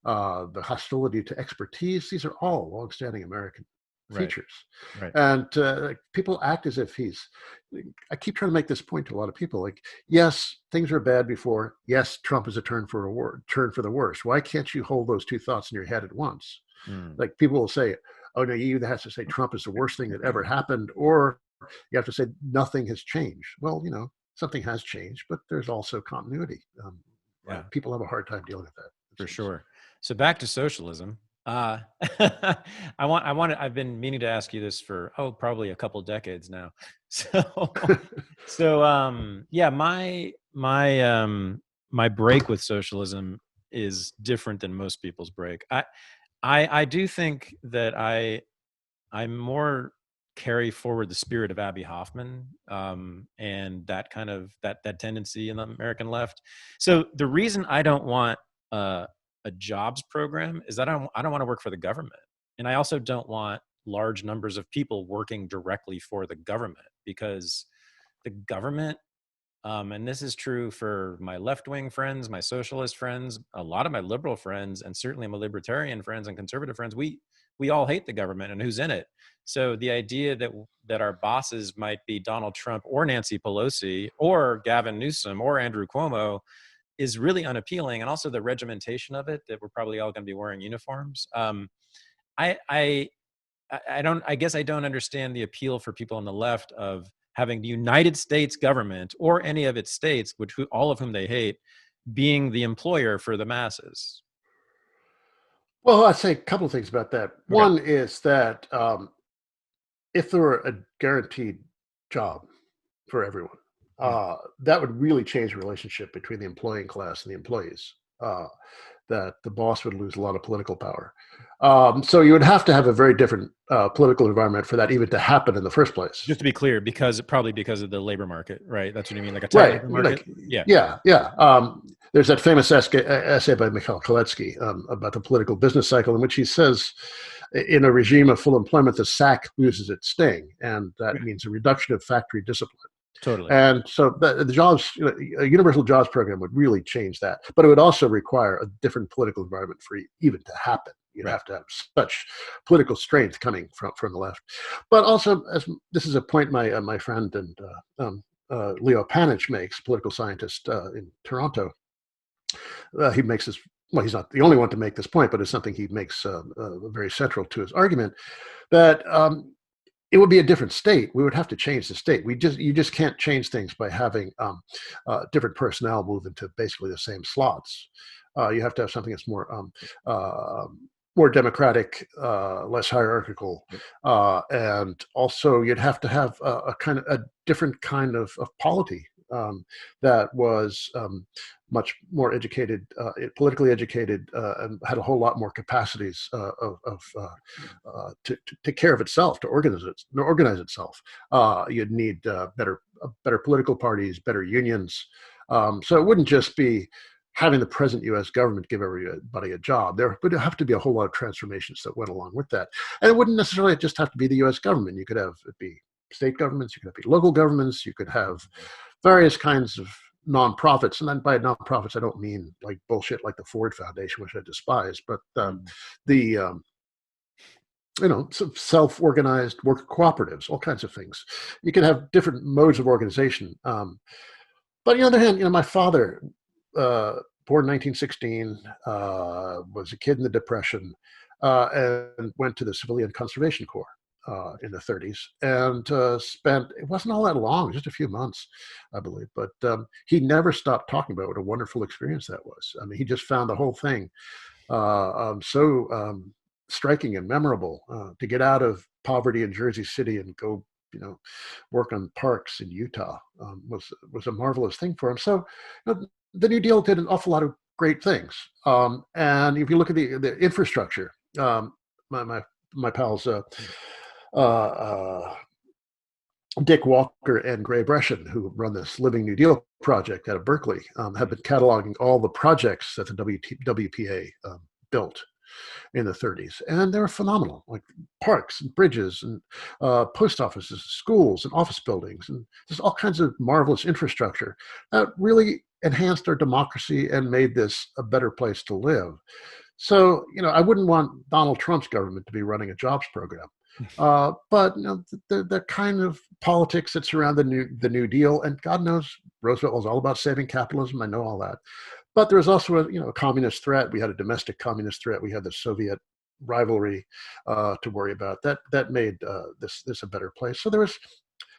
the hostility to expertise. These are all longstanding American Right. features. Right. And people act as if I keep trying to make this point to a lot of people. Like, yes, things were bad before. Yes, Trump is a turn for the worse. Why can't you hold those two thoughts in your head at once? Mm. Like, people will say, oh no, you either have to say Trump is the worst thing that ever happened, or you have to say nothing has changed. Well, something has changed, but there's also continuity. Yeah. People have a hard time dealing with that. For sure. So back to socialism. I've been meaning to ask you this for, probably a couple decades now. Yeah, my break with socialism is different than most people's break. I do think that I more carry forward the spirit of Abbie Hoffman, and that kind of that tendency in the American left. So the reason I don't want a jobs program is that I don't want to work for the government, and I also don't want large numbers of people working directly for the government, because the government, and this is true for my left-wing friends, my socialist friends, a lot of my liberal friends, and certainly my libertarian friends and conservative friends, we all hate the government and who's in it. So the idea that our bosses might be Donald Trump or Nancy Pelosi or Gavin Newsom or Andrew Cuomo is really unappealing. And also the regimentation of it, that we're probably all going to be wearing uniforms. I I guess I don't understand the appeal for people on the left of having the United States government or any of its states, all of whom they hate, being the employer for the masses. Well, I'd say a couple of things about that. Okay. One is that if there were a guaranteed job for everyone, Mm. that would really change the relationship between the employing class and the employees. That the boss would lose a lot of political power. So you would have to have a very different political environment for that even to happen in the first place. Just to be clear, probably because of the labor market, right? That's what you mean, like a tight Right. labor market? Yeah. Yeah. There's that famous essay by Mikhail Koletsky about the political business cycle, in which he says, in a regime of full employment, the sack loses its sting, and that means a reduction of factory discipline. Totally. And so the jobs, a universal jobs program would really change that, but it would also require a different political environment for even to happen. You'd have to have such political strength coming from the left. But also, as this is a point my friend and Leo Panich makes, political scientist in Toronto, he makes this. Well, he's not the only one to make this point, but it's something he makes very central to his argument, that it would be a different state. We would have to change the state. You just can't change things by having different personnel move into basically the same slots. You have to have something that's more democratic, less hierarchical, and also you'd have to have a different kind of polity that was much more educated, politically educated, and had a whole lot more capacities to take care of itself, to organize itself. You'd need better political parties, better unions. So it wouldn't just be having the present U.S. government give everybody a job. There would have to be a whole lot of transformations that went along with that. And it wouldn't necessarily just have to be the U.S. government. You could have it be state governments, you could have local governments, you could have various kinds of nonprofits. And then by nonprofits, I don't mean like bullshit like the Ford Foundation, which I despise, but some self-organized worker cooperatives, all kinds of things. You can have different modes of organization. But on the other hand, my father, born in 1916, was a kid in the Depression, and went to the Civilian Conservation Corps in the 30s, and it wasn't all that long, just a few months, I believe, but he never stopped talking about what a wonderful experience that was. I mean, he just found the whole thing so striking and memorable. To get out of poverty in Jersey City and go, work on parks in Utah was a marvelous thing for him. So the New Deal did an awful lot of great things. And if you look at the infrastructure, my pals, Dick Walker and Gray Brescian, who run this Living New Deal project out of Berkeley, have been cataloging all the projects that the WPA built in the 30s, and they were phenomenal, like parks and bridges and post offices, schools and office buildings, and there's all kinds of marvelous infrastructure that really enhanced our democracy and made this a better place to live. So, I wouldn't want Donald Trump's government to be running a jobs program. But the kind of politics that surround the New Deal, and God knows Roosevelt was all about saving capitalism. I know all that, but there was also a communist threat. We had a domestic communist threat. We had the Soviet rivalry to worry about. That made this a better place. So there was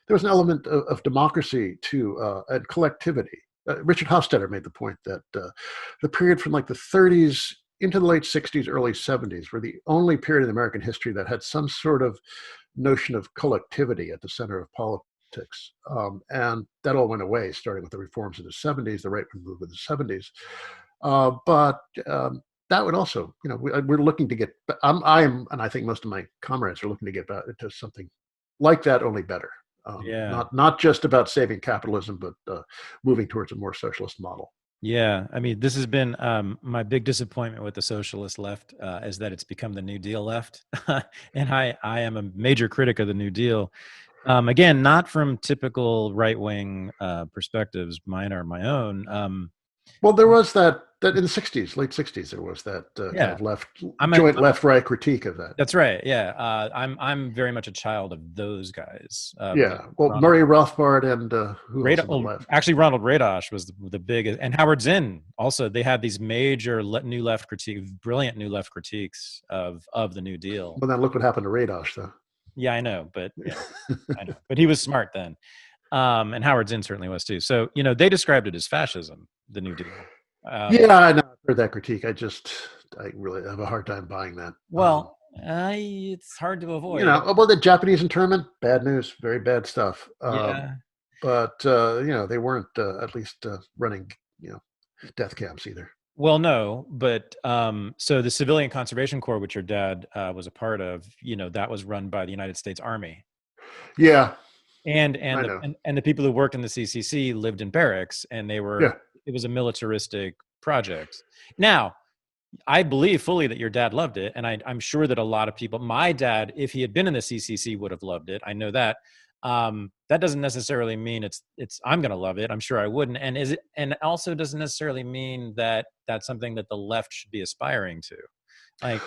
an element of democracy to and collectivity. Richard Hofstadter made the point that the period from like the 30s into the late 60s, early 70s were the only period in American history that had some sort of notion of collectivity at the center of politics. And that all went away, starting with the reforms in the 70s, the right wing movement in the 70s. But that would also, we're looking to get, and I think most of my comrades are looking to get back into something like that, only better. Not just about saving capitalism, but moving towards a more socialist model. Yeah, I mean, this has been my big disappointment with the socialist left is that it's become the New Deal left, and I am a major critic of the New Deal. Again, not from typical right-wing perspectives, mine are my own. Well, there was that in the '60s, late '60s, there was that kind of joint left-right critique of that. That's right. Yeah, I'm very much a child of those guys. Yeah, well, Murray Rothbard and who else on the left? Actually, Ronald Radosh was the biggest, and Howard Zinn also. They had these major new left brilliant new left critiques of the New Deal. Well, then look what happened to Radosh, though. Yeah, I know, but yeah, I know, but he was smart then, and Howard Zinn certainly was too. So they described it as fascism, the New Deal. Yeah, I know. I've heard that critique. I really have a hard time buying that. Well, it's hard to avoid. About the Japanese internment, bad news, very bad stuff. Yeah. But they weren't at least running death camps either. Well, no, but so the Civilian Conservation Corps, which your dad was a part of, that was run by the United States Army. Yeah. And the people who worked in the CCC lived in barracks, and they were. Yeah. It was a militaristic project. Now, I believe fully that your dad loved it, and I'm sure that a lot of people. My dad, if he had been in the CCC, would have loved it. I know that. That doesn't necessarily mean it's I'm going to love it. I'm sure I wouldn't. And it also doesn't necessarily mean that that's something that the left should be aspiring to.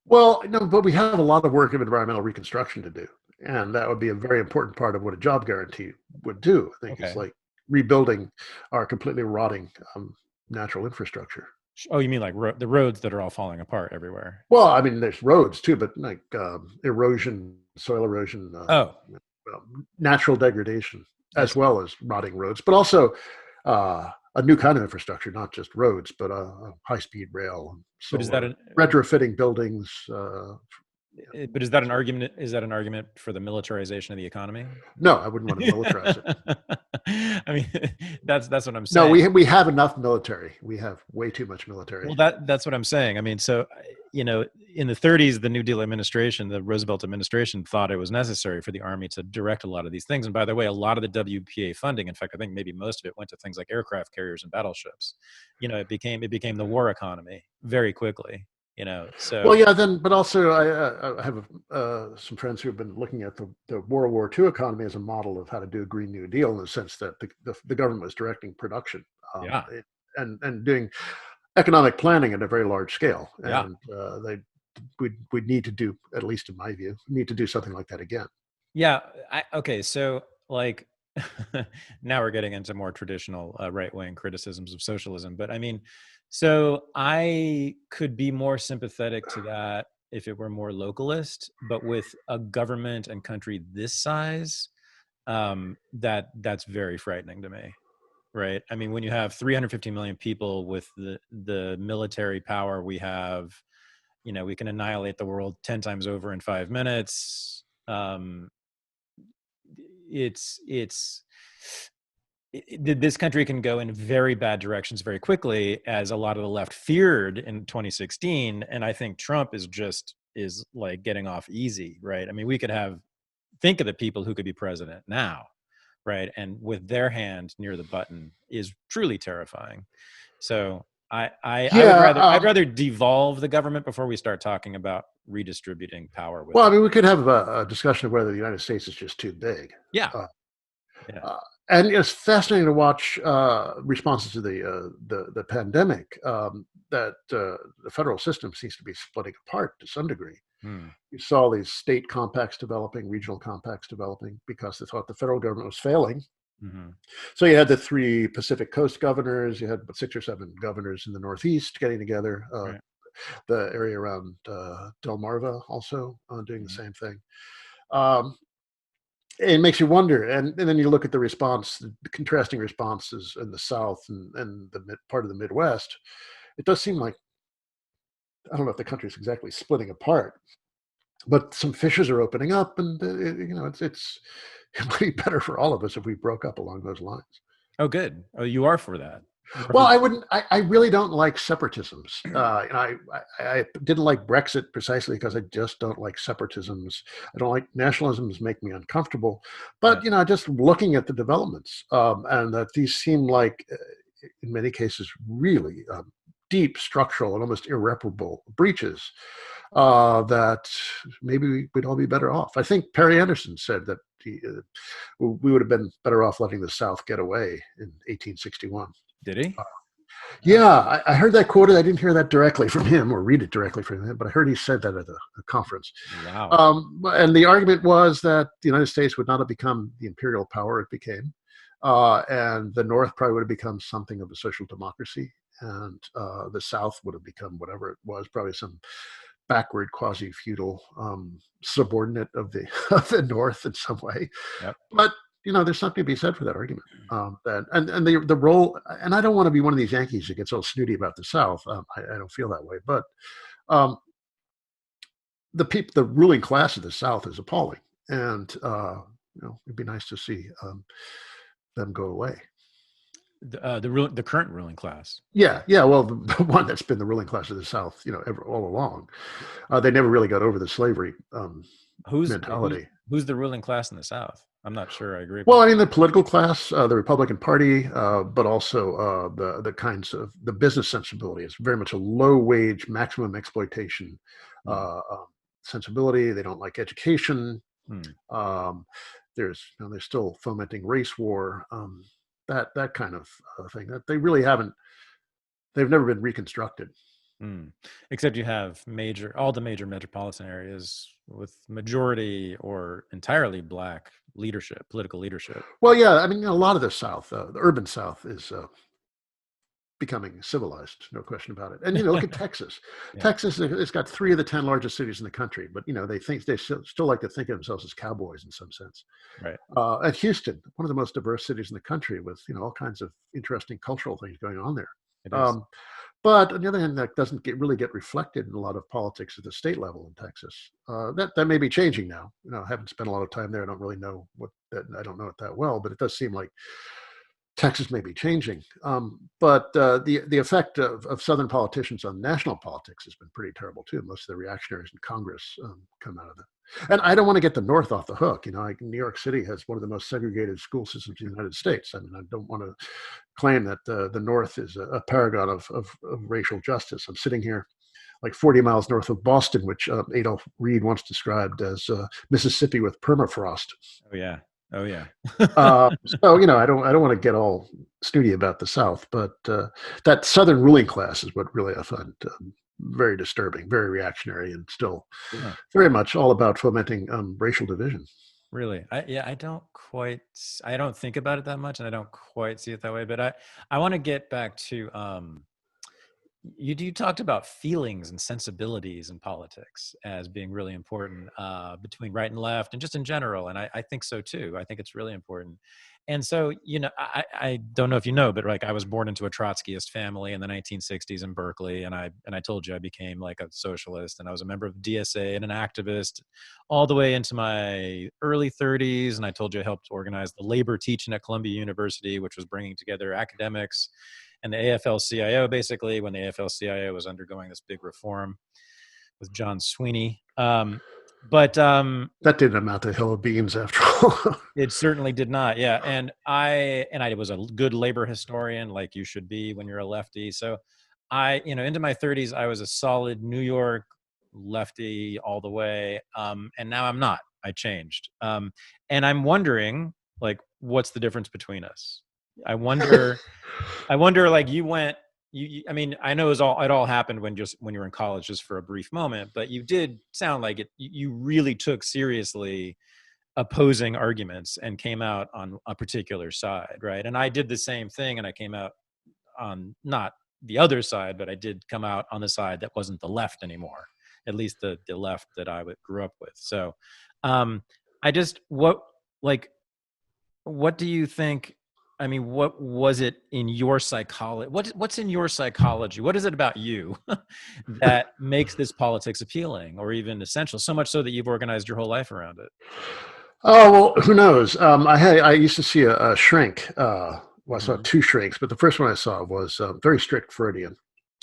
Well, no, but we have a lot of work of environmental reconstruction to do, and that would be a very important part of what a job guarantee would do. I think It's like rebuilding our completely rotting natural infrastructure. Oh, you mean like the roads that are all falling apart everywhere? Well, I mean, there's roads too, but like erosion, soil erosion, natural degradation, as well as rotting roads, but also a new kind of infrastructure, not just roads, but high-speed rail. So but is that retrofitting buildings? But is that an argument? Is that an argument for the militarization of the economy? No, I wouldn't want to militarize it. I mean, that's what I'm saying. No, we have enough military. We have way too much military. Well, that's what I'm saying. I mean, so in the 30s, the New Deal administration, the Roosevelt administration, thought it was necessary for the Army to direct a lot of these things. And by the way, a lot of the WPA funding, in fact, I think maybe most of it went to things like aircraft carriers and battleships. It became the war economy very quickly. So well, yeah. But also, I have some friends who have been looking at the World War II economy as a model of how to do a Green New Deal, in the sense that the government was directing production, and doing economic planning at a very large scale, and we'd need to do, at least in my view, need to do something like that again. Yeah. Okay. So like. Now we're getting into more traditional right-wing criticisms of socialism, but I mean, so I could be more sympathetic to that if it were more localist, but with a government and country this size, that's very frightening to me, right? I mean, when you have 350 million people with the military power we have, we can annihilate the world 10 times over in 5 minutes. This country can go in very bad directions very quickly, as a lot of the left feared in 2016. And I think Trump is like getting off easy, right? I mean, we could think of the people who could be president now, right? And with their hand near the button is truly terrifying. So I'd rather devolve the government before we start talking about redistributing power. Well, I mean, we could have a discussion of whether the United States is just too big. Yeah. And it's fascinating to watch responses to the pandemic. That the federal system seems to be splitting apart to some degree. Hmm. You saw these state compacts developing, regional compacts developing, because they thought the federal government was failing. Mm-hmm. So you had the 3 Pacific Coast governors, you had 6 or 7 governors in the Northeast getting together, Right. the area around Delmarva also doing the Mm-hmm. same thing. Um, it makes you wonder, and then you look at the response, the contrasting responses in the South and the part of the Midwest. It does seem like, I don't know if the country is exactly splitting apart, but some fissures are opening up, and it might be better for all of us if we broke up along those lines. Oh, good. Oh, you are for that. Well, I wouldn't. I really don't like separatisms. I didn't like Brexit precisely because I just don't like separatisms. I don't like nationalisms; make me uncomfortable. Yeah. But just looking at the developments, and that these seem like, in many cases, really deep structural and almost irreparable breaches, that maybe we'd all be better off. I think Perry Anderson said that we would have been better off letting the South get away in 1861. Did he? Oh, Yeah, I heard that quoted. I didn't hear that directly from him or read it directly from him, but I heard he said that at a conference. wow. And the argument was that the United States would not have become the imperial power it became, and the North probably would have become something of a social democracy, and the South would have become whatever it was, probably some backward, quasi-feudal subordinate of the of the North in some way. Yep. But there's something to be said for that argument. That and the role, and I don't want to be one of these Yankees that gets all snooty about the South. I don't feel that way, but um, the ruling class of the South is appalling, and it'd be nice to see them go away. The current ruling class. Yeah. Well, the one that's been the ruling class of the South, all along. They never really got over the slavery mentality. Who's the ruling class in the South? I'm not sure I agree with Well, that. I mean, the political class, the Republican Party, but also the kinds of the business sensibility. It's very much a low wage, maximum exploitation sensibility. They don't like education. Um, they're still fomenting race war. That kind of thing. That they really haven't. They've never been reconstructed. Except you have all the major metropolitan areas with majority or entirely black leadership, political leadership. Well, yeah, I mean, a lot of the South, the urban South, is becoming civilized, no question about it. And look at Texas. Yeah. Texas, it's got 3 of the 10 largest cities in the country, but they still like to think of themselves as cowboys in some sense. Right. And Houston, one of the most diverse cities in the country, with all kinds of interesting cultural things going on there. It is. But on the other hand, that doesn't really get reflected in a lot of politics at the state level in Texas. That may be changing now. I haven't spent a lot of time there. I don't really know I don't know it that well, but it does seem like Texas may be changing. But the effect of Southern politicians on national politics has been pretty terrible too. Most of the reactionaries in Congress come out of that. And I don't want to get the North off the hook. New York City has one of the most segregated school systems in the United States. I mean, I don't want to claim that the North is a paragon of racial justice. I'm sitting here like 40 miles north of Boston, which Adolph Reed once described as Mississippi with permafrost. Oh yeah. Oh yeah. So I don't want to get all snooty about the South, but that Southern ruling class is what really I find very disturbing, very reactionary, and still very much all about fomenting racial division. Really? I don't think about it that much, and I don't quite see it that way. But I want to get back to you talked about feelings and sensibilities in politics as being really important between right and left, and just in general. And I think so too. I think it's really important. And so, I don't know if you know, but like I was born into a Trotskyist family in the 1960s in Berkeley, and I told you I became like a socialist, and I was a member of DSA and an activist all the way into my early 30s. And I told you I helped organize the labor teaching at Columbia University, which was bringing together academics and the AFL-CIO, basically, when the AFL-CIO was undergoing this big reform with John Sweeney. But that didn't amount to a hill of beans after all. It certainly did not. Yeah. And I was a good labor historian, like you should be when you're a lefty. So into my 30s, I was a solid New York lefty all the way. And now I'm not. I changed. And I'm wondering, like, what's the difference between us? I wonder, like, you went I mean, I know it all happened when you were in college, just for a brief moment, but you did sound like it. You really took seriously opposing arguments and came out on a particular side, right? And I did the same thing, and I came out on not the other side, but I did come out on the side that wasn't the left anymore, at least the left that I grew up with. So, I just what do you think? I mean, what was it in your psychology? What's in your psychology? What is it about you that makes this politics appealing or even essential? So much so that you've organized your whole life around it. Oh, well, who knows? I used to see a shrink. Well, I saw Mm-hmm. two shrinks, but the first one I saw was a very strict Freudian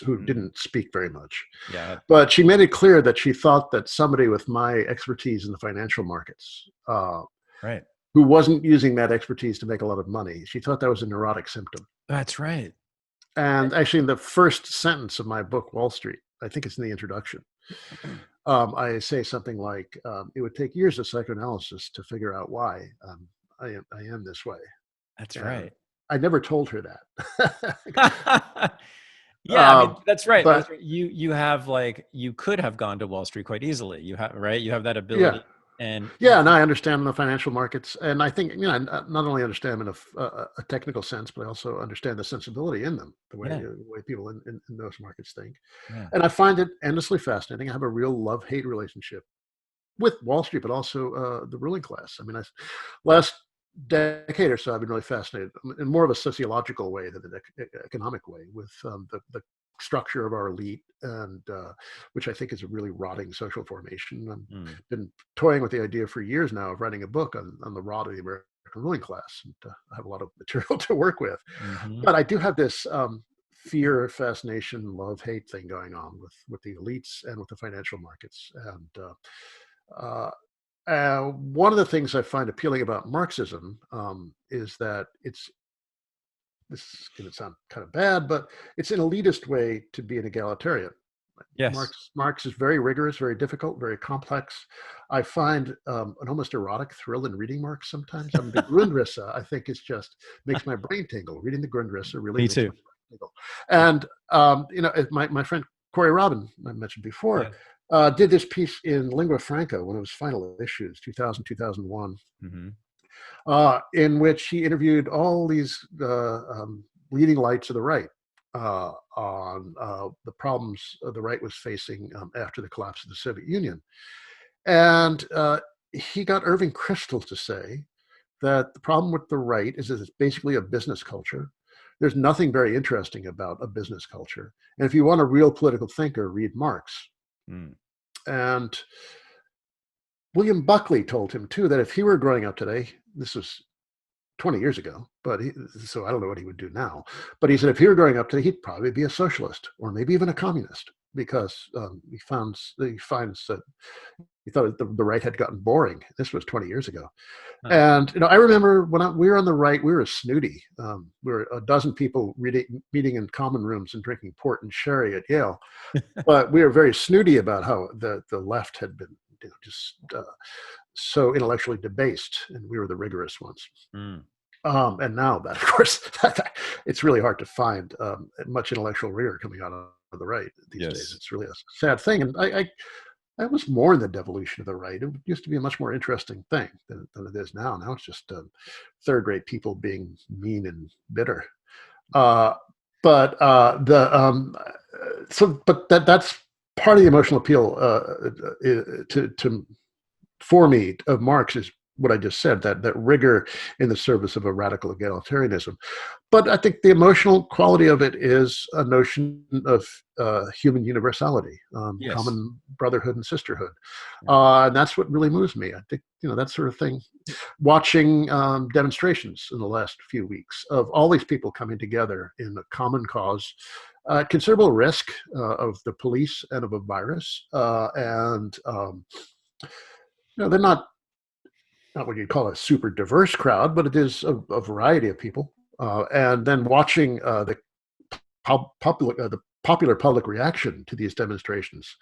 who Mm. didn't speak very much. Yeah. But she made it clear that she thought that somebody with my expertise in the financial markets, Right. who wasn't using that expertise to make a lot of money, she thought that was a neurotic symptom. That's right. And actually, in the first sentence of my book, Wall Street, I think it's in the introduction, I say something like, it would take years of psychoanalysis to figure out why I am this way. That's And right. I never told her that. Yeah, I mean, that's right. But That's right. You have you could have gone to Wall Street quite easily. You have, right? You have that yeah, ability, and yeah, and I understand the financial markets, and I think I not only understand them in a technical sense, but I also understand the sensibility in them, yeah, the way people in those markets think, yeah. and I find it endlessly fascinating. I have a real love-hate relationship with Wall Street, but also the ruling class. I mean, last decade or so, I've been really fascinated in more of a sociological way than an economic way with the structure of our elite, and which I think is a really rotting social formation. Mm. I've been toying with the idea for years now of writing a book on the rot of the American ruling class, and I have a lot of material to work with. Mm-hmm. But I do have this fear, fascination, love, hate thing going on with the elites and with the financial markets, and one of the things I find appealing about Marxism is that this is going to sound kind of bad, but it's an elitist way to be an egalitarian. Yes. Marx is very rigorous, very difficult, very complex. I find an almost erotic thrill in reading Marx sometimes. I mean, the Grundrisse, I think, is just makes my brain tingle. Reading the Grundrisse really Me makes too. my brain tingle. And my friend Corey Robin, I mentioned before, Yeah. did this piece in Lingua Franca when it was final issues, 2000, 2001, Mm-hmm. in which he interviewed all these leading lights of the right on the problems the right was facing after the collapse of the Soviet Union. And he got Irving Kristol to say that the problem with the right is that it's basically a business culture. There's nothing very interesting about a business culture. And if you want a real political thinker, read Marx. Mm. And William Buckley told him, too, that if he were growing up today, this was 20 years ago, so I don't know what he would do now. But he said if he were growing up today, he'd probably be a socialist or maybe even a communist because he finds that he thought the right had gotten boring. This was 20 years ago. Huh. And I remember when we were on the right, we were snooty. We were a dozen people meeting in common rooms and drinking port and sherry at Yale. But we were very snooty about how the left had been just so intellectually debased, and we were the rigorous ones. Mm. And now that, of course, it's really hard to find much intellectual rigor coming out of the right these Yes. days. It's really a sad thing. And I was mourn the devolution of the right. It used to be a much more interesting thing than it is now. Now it's just third-rate people being mean and bitter. But that's part of the emotional appeal for me of Marx is what I just said, that rigor in the service of a radical egalitarianism. But I think the emotional quality of it is a notion of human universality, Yes. common brotherhood and sisterhood. Yeah. And that's what really moves me. I think, that sort of thing. Watching demonstrations in the last few weeks of all these people coming together in a common cause, considerable risk of the police and of a virus. They're not what you'd call a super diverse crowd, but it is a variety of people. And then watching the popular public reaction to these demonstrations,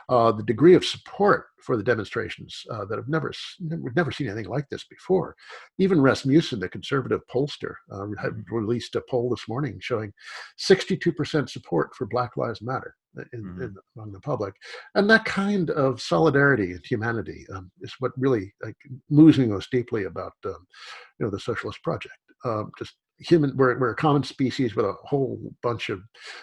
the degree of support for the demonstrations that we've never seen anything like this before. Even Rasmussen, the conservative pollster, had released a poll this morning showing 62% support for Black Lives Matter among the public. And that kind of solidarity and humanity is what really moves me most deeply about the socialist project. Just we're a common species with a whole bunch of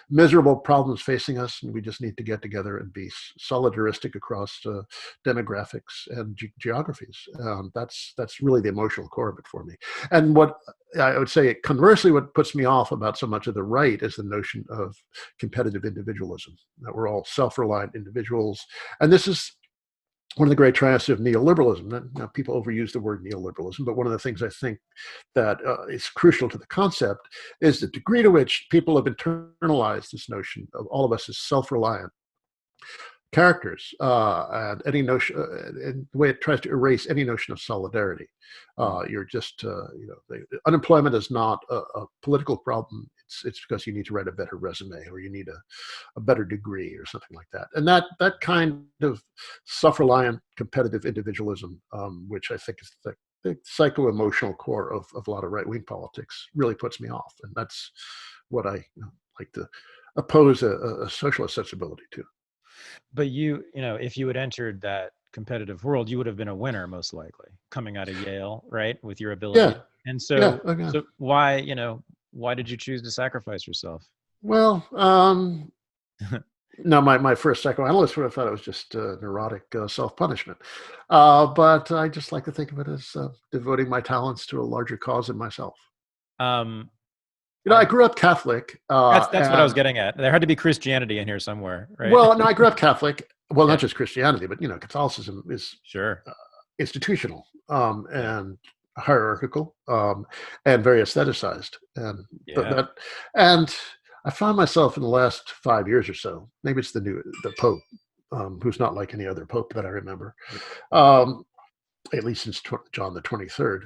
miserable problems facing us, and we just need to get together and be solidaristic across demographics and geographies. That's really the emotional core of it for me. And what I would say, conversely, what puts me off about so much of the right is the notion of competitive individualism, that we're all self-reliant individuals. And this is one of the great triumphs of neoliberalism. Now, people overuse the word neoliberalism, but one of the things I think that is crucial to the concept is the degree to which people have internalized this notion of all of us as self-reliant characters, and any notion, and the way it tries to erase any notion of solidarity. You're just, unemployment is not a political problem. It's because you need to write a better resume, or you need a better degree, or something like that. And that kind of self-reliant competitive individualism, which I think is the psycho-emotional core of a lot of right-wing politics, really puts me off. And that's what I like to oppose a socialist sensibility to. But if you had entered that competitive world, you would have been a winner, most likely, coming out of Yale, right, with your ability. Yeah. And Yeah. so, Okay. so why did you choose to sacrifice yourself? Well, no, my first psychoanalyst would have thought it was just neurotic self-punishment. But I just like to think of it as devoting my talents to a larger cause than myself. I grew up Catholic. That's what I was getting at. There had to be Christianity in here somewhere, right? Well, no, I grew up Catholic. Well, not just Christianity, but Catholicism is sure institutional and hierarchical and very aestheticized, and and I found myself in the last 5 years or so. Maybe it's the Pope, who's not like any other Pope that I remember, at least since John the 23rd.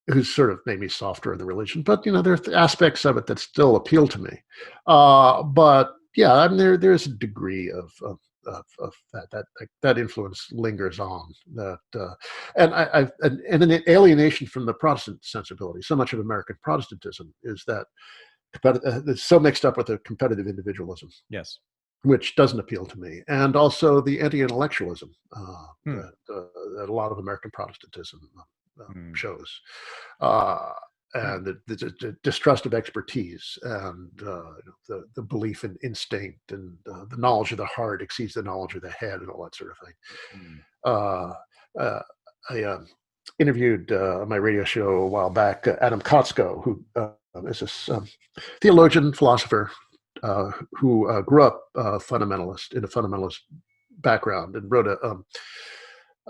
Who's sort of made me softer in the religion, but there are aspects of it that still appeal to me. But yeah, I mean, there's a degree of that influence lingers on. And an alienation from the Protestant sensibility. So much of American Protestantism is that it's so mixed up with the competitive individualism. Yes. Which doesn't appeal to me, and also the anti-intellectualism that a lot of American Protestantism shows, and the distrust of expertise, and the belief in instinct, and the knowledge of the heart exceeds the knowledge of the head, and all that sort of thing. I interviewed on my radio show a while back Adam Kotsko, who is this theologian, philosopher, who grew up in a fundamentalist background, and wrote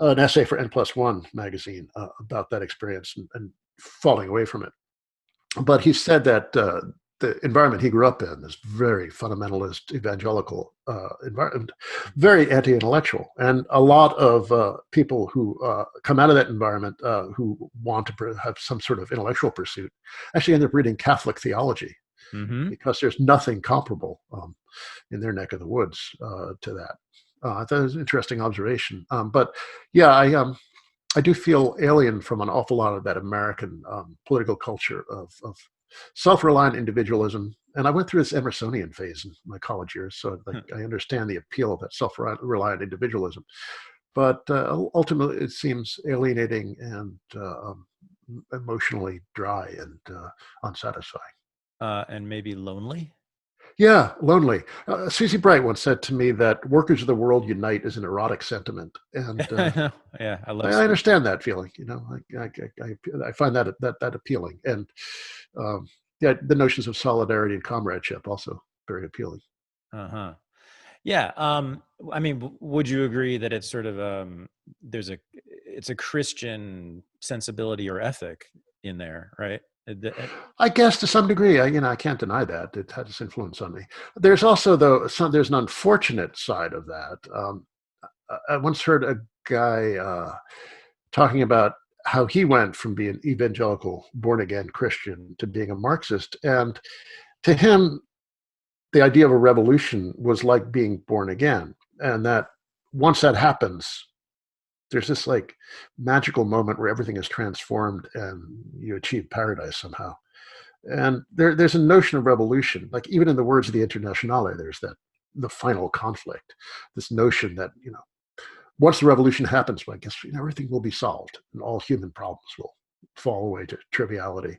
an essay for N+1 magazine about that experience and falling away from it. But he said that the environment he grew up in, this very fundamentalist evangelical environment, very anti-intellectual, and a lot of people who come out of that environment who want to have some sort of intellectual pursuit actually end up reading Catholic theology. Mm-hmm. Because there's nothing comparable in their neck of the woods to that. I thought it was an interesting observation. But yeah, I do feel alien from an awful lot of that American political culture of self-reliant individualism. And I went through this Emersonian phase in my college years, so I understand the appeal of that self-reliant individualism. But ultimately, it seems alienating and emotionally dry and unsatisfying. And maybe lonely? Yeah, lonely. Susie Bright once said to me that workers of the world unite is an erotic sentiment. And yeah, I understand that feeling. I find that appealing. And the notions of solidarity and comradeship also very appealing. Uh-huh. Yeah. I mean, would you agree that it's sort of, it's a Christian sensibility or ethic in there, right? I guess to some degree, I can't deny that it has influence on me. There's also, though, there's an unfortunate side of that. I once heard a guy talking about how he went from being evangelical, born again Christian to being a Marxist, and to him, the idea of a revolution was like being born again, and that once that happens, there's this like magical moment where everything is transformed and you achieve paradise somehow. And there's a notion of revolution, like even in the words of the Internationale, there's that the final conflict, this notion that once the revolution happens, well, I guess everything will be solved and all human problems will fall away to triviality.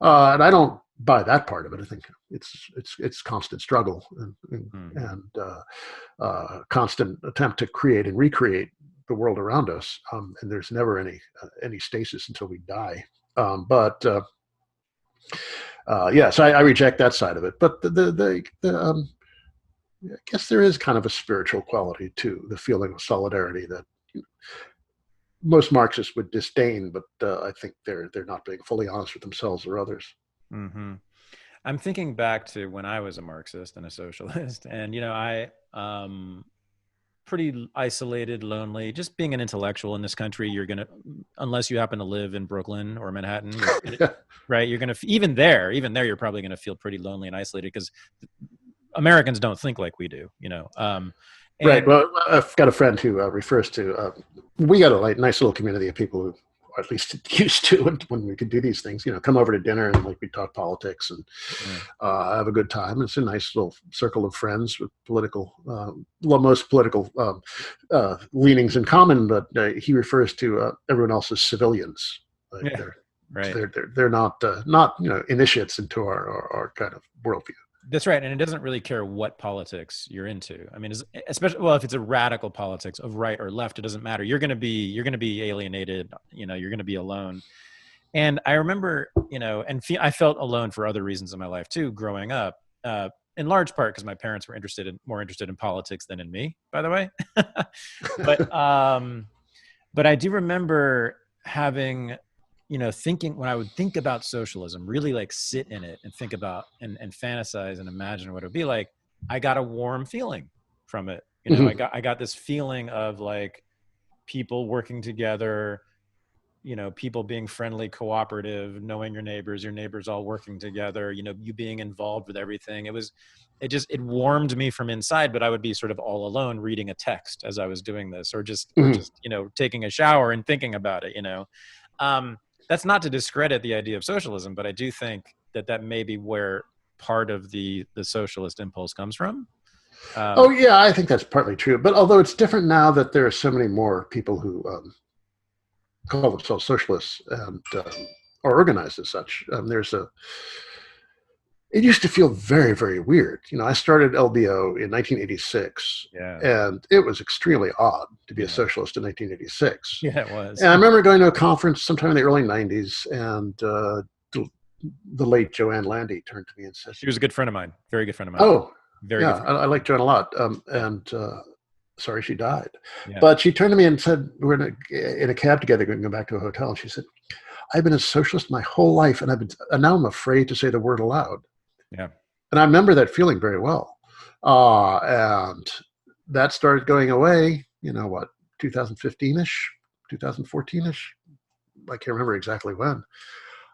And I don't buy that part of it. I think it's constant struggle and constant attempt to create and recreate the world around us. And there's never any stasis until we die. So I reject that side of it. But I guess there is kind of a spiritual quality to the feeling of solidarity that most Marxists would disdain, but I think they're not being fully honest with themselves or others. Mm-hmm. I'm thinking back to when I was a Marxist and a socialist, and I pretty isolated, lonely. Just being an intellectual in this country, you're gonna, unless you happen to live in Brooklyn or Manhattan, right? You're gonna even there, you're probably gonna feel pretty lonely and isolated because Americans don't think like we do, Right. Well, I've got a friend who refers to, we got a nice little community of people who, or at least used to, when we could do these things, come over to dinner and we talk politics and have a good time. It's a nice little circle of friends with most political leanings in common, but he refers to everyone else as civilians. They're not initiates into our kind of worldview. That's right. And it doesn't really care what politics you're into. I mean, especially, if it's a radical politics of right or left, it doesn't matter. You're going to be alienated, you're going to be alone. And I remember, I felt alone for other reasons in my life too, growing up, in large part because my parents were more interested in politics than in me, by the way. But I do remember having, thinking, when I would think about socialism, really like sit in it and think about and fantasize and imagine what it would be like, I got a warm feeling from it. I got this feeling of like people working together, people being friendly, cooperative, knowing your neighbors all working together, you being involved with everything. It warmed me from inside, but I would be sort of all alone reading a text as I was doing this, or just taking a shower and thinking about it, That's not to discredit the idea of socialism, but I do think that may be where part of the socialist impulse comes from. I think that's partly true. But although it's different now that there are so many more people who call themselves socialists and are organized as such, it used to feel very, very weird. I started LBO in 1986, and it was extremely odd to be a socialist in 1986. Yeah, it was. And I remember going to a conference sometime in the early 90s, and the late Joanne Landy turned to me and said, she was a good friend of mine, very good friend of mine. Oh, very good friend. I like Joanne a lot. Sorry she died. Yeah. But she turned to me and said, we're in a cab together going back to a hotel, and she said, I've been a socialist my whole life, and now I'm afraid to say the word aloud. Yeah. And I remember that feeling very well. And that started going away, 2015-ish, 2014-ish? I can't remember exactly when.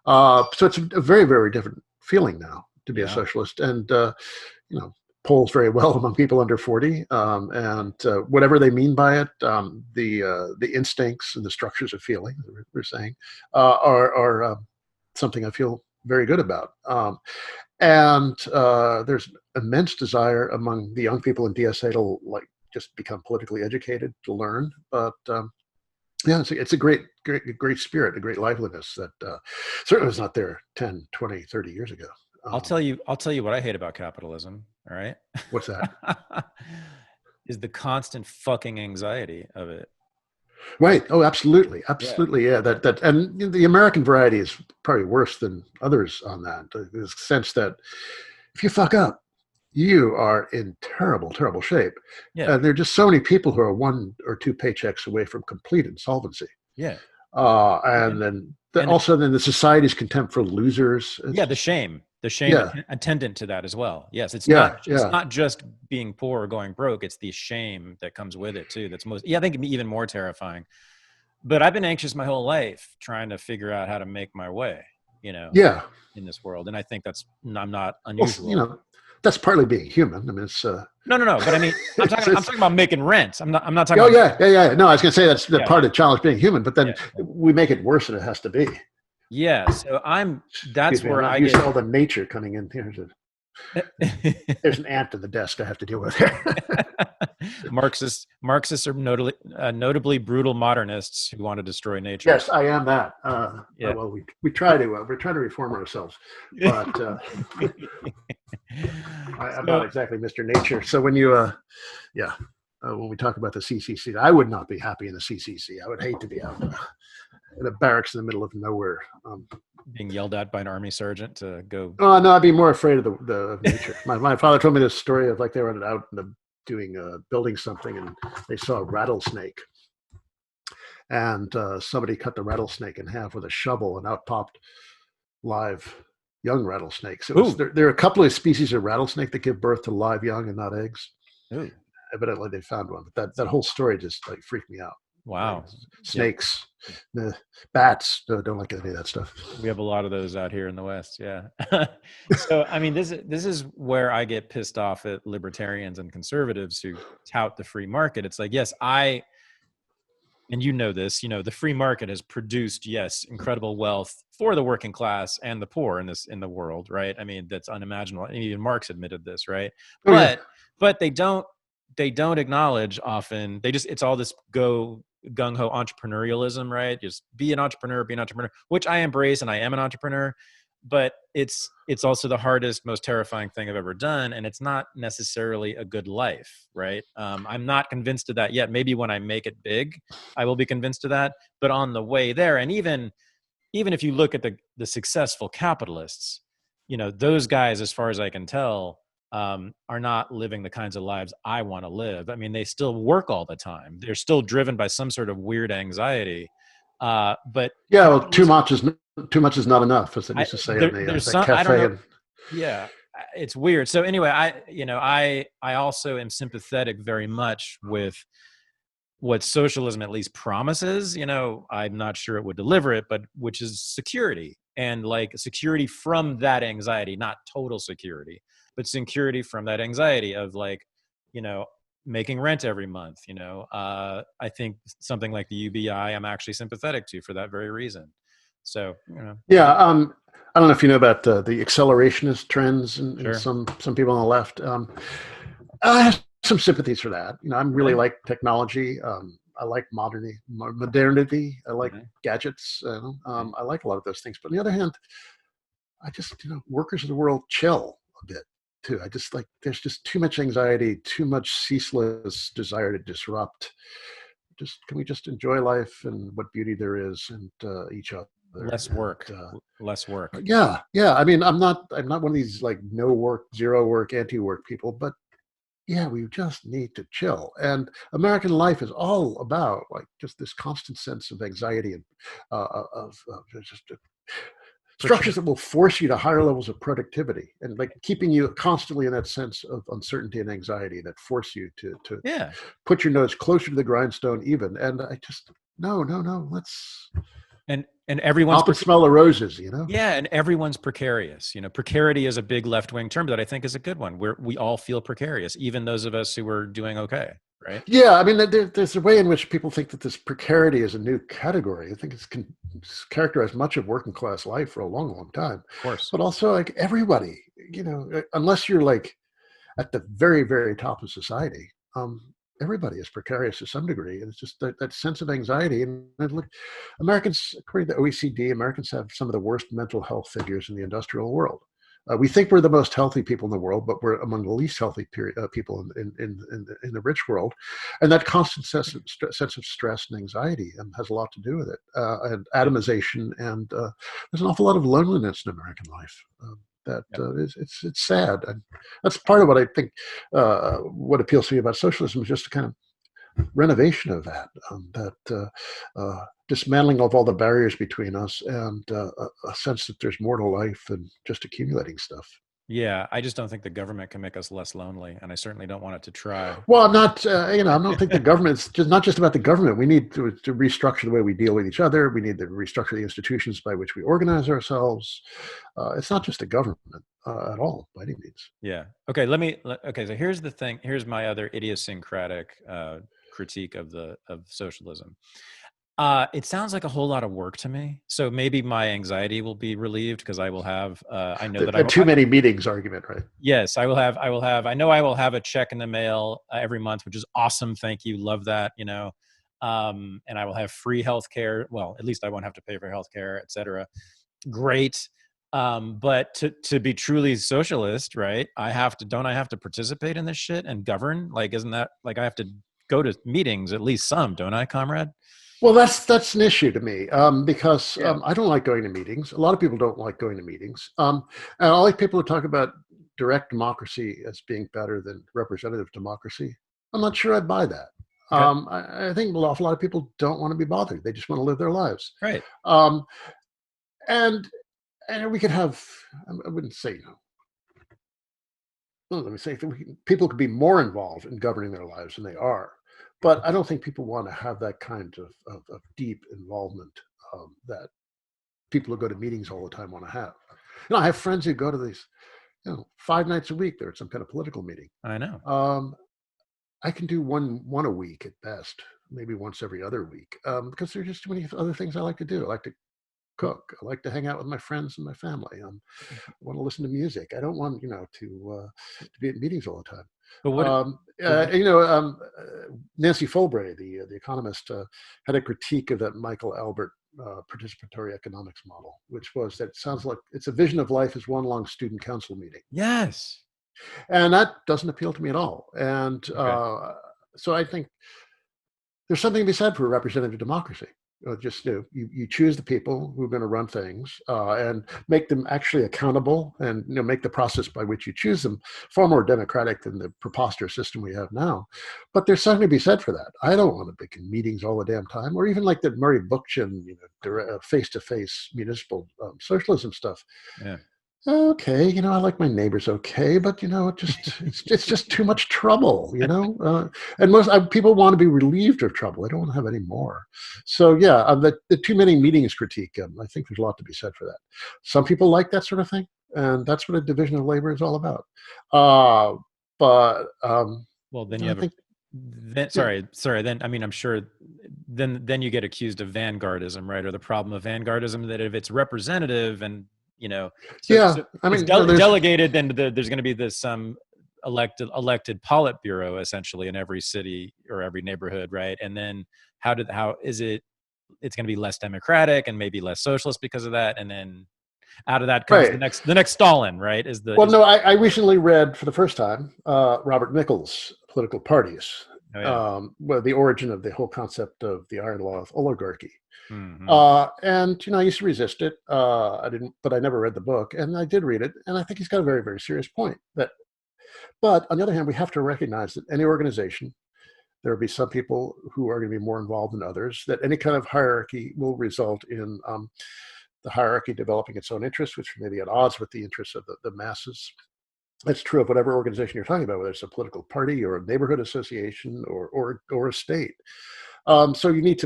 So it's a very, very different feeling now to be a socialist. And, polls very well among people under 40. And whatever they mean by it, the instincts and the structures of feeling, we're saying, are something I feel very good about. And there's immense desire among the young people in DSA to just become politically educated, to learn. But it's a great spirit, a great liveliness that certainly was not there 10, 20, 30 years ago. I'll tell you what I hate about capitalism. All right. What's that? Is the constant fucking anxiety of it. Right. Oh, absolutely. Absolutely. Yeah. That and the American variety is probably worse than others on that. The sense that if you fuck up, you are in terrible, terrible shape. Yeah. And there are just so many people who are 1 or 2 paychecks away from complete insolvency. Yeah. Then the society's contempt for losers. The shame attendant to that as well. Yes. It's not just being poor or going broke. It's the shame that comes with it too. That's I think it'd be even more terrifying. But I've been anxious my whole life trying to figure out how to make my way, in this world. And I think I'm not unusual. that's partly being human. I mean, it's No. But I mean, I'm talking about making rent. I'm not talking oh about. yeah. No, I was going to say that's the Yeah, part of the challenge being human, but then yeah. we make it worse than it has to be. Yeah. So Excuse that's me, I'm where not I used get. to all the nature coming in here. There's an ant in the desk I have to deal with here. Marxists are notably brutal modernists who want to destroy nature. Yes, I am that. Yeah. Well, we try to. We're trying to reform ourselves, but I'm not So, exactly Mr. Nature. So when you, yeah, when we talk about the CCC, I would not be happy in the CCC. I would hate to be out in a barracks in the middle of nowhere. being yelled at by an army sergeant to go. Oh no, I'd be more afraid of the nature. My father told me this story of like they were out building something and they saw a rattlesnake, and somebody cut the rattlesnake in half with a shovel, and out popped live young rattlesnakes. There are a couple of species of rattlesnake that give birth to live young and not eggs. Ooh. Evidently, they found one, but that whole story just like freaked me out. Wow. Like, snakes, the bats don't like any of that stuff. We have a lot of those out here in the West. Yeah. So, I mean, this is where I get pissed off at libertarians and conservatives who tout the free market. It's like, yes, and you know this, the free market has produced, yes, incredible wealth for the working class and the poor in the world, right? I mean, that's unimaginable. And even Marx admitted this, right? Oh, yeah. But they don't acknowledge often. It's all this gung-ho entrepreneurialism, right? Just be an entrepreneur, which I embrace, and I am an entrepreneur. But it's also the hardest, most terrifying thing I've ever done, and it's not necessarily a good life, right? I'm not convinced of that yet. Maybe when I make it big, I will be convinced of that. But on the way there, and even if you look at the successful capitalists, those guys, as far as I can tell, are not living the kinds of lives I want to live. I mean, they still work all the time. They're still driven by some sort of weird anxiety. But yeah, well, too much is not enough, as they used to say in the cafe. I don't know. Yeah, it's weird. So anyway, I also am sympathetic very much with what socialism at least promises. I'm not sure it would deliver it, but which is security, and like security from that anxiety, not total security, but security from that anxiety of like, making rent every month. I think something like the UBI, I'm actually sympathetic to for that very reason. So, yeah, I don't know if you know about the accelerationist trends and Sure. some people on the left. I have some sympathies for that. I'm really like technology. I like modernity. I like gadgets. I like a lot of those things. But on the other hand, I just, workers of the world chill a bit too. I just like, there's just too much anxiety, too much ceaseless desire to disrupt. Can we just enjoy life and what beauty there is and each other? Less work. Yeah. I mean, I'm not one of these like no work, zero work, anti-work people, but yeah, we just need to chill. And American life is all about like just this constant sense of anxiety and of just structures that will force you to higher levels of productivity and like keeping you constantly in that sense of uncertainty and anxiety that force you to put your nose closer to the grindstone even. And I just, no, let's... And everyone's smell of roses, Yeah, and everyone's precarious. Precarity is a big left-wing term that I think is a good one. We all feel precarious, even those of us who are doing okay, right? Yeah, I mean, there's a way in which people think that this precarity is a new category. I think it's characterized much of working class life for a long, long time. Of course. But also, like everybody, unless you're like at the very, very top of society, everybody is precarious to some degree. And it's just that sense of anxiety. And look, Americans, according to OECD, Americans have some of the worst mental health figures in the industrial world. We think we're the most healthy people in the world, but we're among the least healthy people in the rich world. And that constant sense of stress and anxiety has a lot to do with it. And atomization, and there's an awful lot of loneliness in American life. It's sad, and that's part of what I think. What appeals to me about socialism is just a kind of renovation of that, dismantling of all the barriers between us, and a sense that there's more to life than just accumulating stuff. Yeah, I just don't think the government can make us less lonely, and I certainly don't want it to try. Well, I'm not, I don't think the government's just not just about the government. We need to restructure the way we deal with each other. We need to restructure the institutions by which we organize ourselves. It's not just the government at all, by any means. Yeah. Okay. Okay. So here's the thing. Here's my other idiosyncratic critique of socialism. It sounds like a whole lot of work to me. So maybe my anxiety will be relieved because I will have. I know that The too many meetings argument, right? Yes, I will have. I will have. I know I will have a check in the mail every month, which is awesome. Thank you. Love that. And I will have free healthcare. Well, at least I won't have to pay for healthcare, et cetera. Great. But to be truly socialist, right? I have to participate in this shit and govern? Like, isn't that like I have to go to meetings, at least some, don't I, comrade? Well, that's an issue to me because Yeah. I don't like going to meetings. A lot of people don't like going to meetings. And I like people who talk about direct democracy as being better than representative democracy. I'm not sure I'd buy that. Okay. I think a lot of people don't want to be bothered. They just want to live their lives. Right. Um, and we could have, I wouldn't say, well, let me say, people could be more involved in governing their lives than they are. But I don't think people want to have that kind of deep involvement that people who go to meetings all the time want to have. I have friends who go to these, 5 nights a week. They're at some kind of political meeting. I know. I can do one a week at best, maybe once every other week, because there's just too many other things I like to do. I like to cook. I like to hang out with my friends and my family. I want to listen to music. I don't want, to be at meetings all the time. But what? Nancy Fulbray, the economist, had a critique of that Michael Albert participatory economics model, which was that it sounds like it's a vision of life as one long student council meeting. Yes. And that doesn't appeal to me at all. And so I think there's something to be said for representative democracy. You choose the people who are going to run things and make them actually accountable, and make the process by which you choose them far more democratic than the preposterous system we have now. But there's something to be said for that. I don't want to be in meetings all the damn time, or even like the Murray Bookchin, face-to-face municipal socialism stuff. Yeah. Okay, I like my neighbors okay, but it's just too much trouble, and most people want to be relieved of trouble. They don't want to have any more. So yeah, the too many meetings critique. I think there's a lot to be said for that. Some people like that sort of thing, and that's what a division of labor is all about. Well, then you have sorry. Then, I mean, I'm sure then you get accused of vanguardism, right? Or the problem of vanguardism, that if it's representative and, delegated, then there's going to be this elected Politburo essentially in every city or every neighborhood, right? And then it's going to be less democratic and maybe less socialist because of that, and then out of that comes the next Stalin, right? I recently read for the first time Robert Nichols' Political Parties, the origin of the whole concept of the Iron Law of Oligarchy. Mm-hmm. And I used to resist it. But I never read the book, and I did read it, and I think he's got a very, very serious point. But on the other hand, we have to recognize that any organization, there will be some people who are going to be more involved than others. That any kind of hierarchy will result in the hierarchy developing its own interests, which may be at odds with the interests of the masses. That's true of whatever organization you're talking about, whether it's a political party or a neighborhood association or a state. So you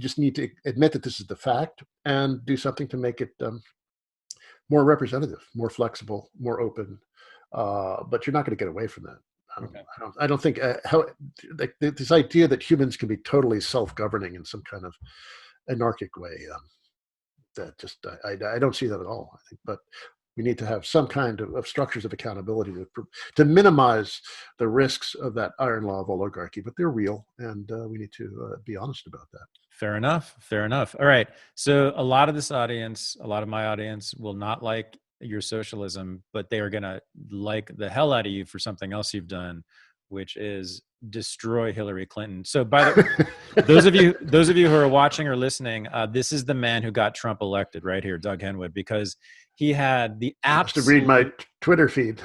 just need to admit that this is the fact and do something to make it more representative, more flexible, more open. But you're not going to get away from that. I don't think this idea that humans can be totally self-governing in some kind of anarchic way. I don't see that at all. I think, but we need to have some kind of structures of accountability to minimize the risks of that iron law of oligarchy. But they're real, and we need to be honest about that. Fair enough. All right. So a lot of my audience will not like your socialism, but they are going to like the hell out of you for something else you've done, which is destroy Hillary Clinton. So by the way, those of you who are watching or listening, this is the man who got Trump elected right here, Doug Henwood, because he had the absolute, to read my Twitter feed.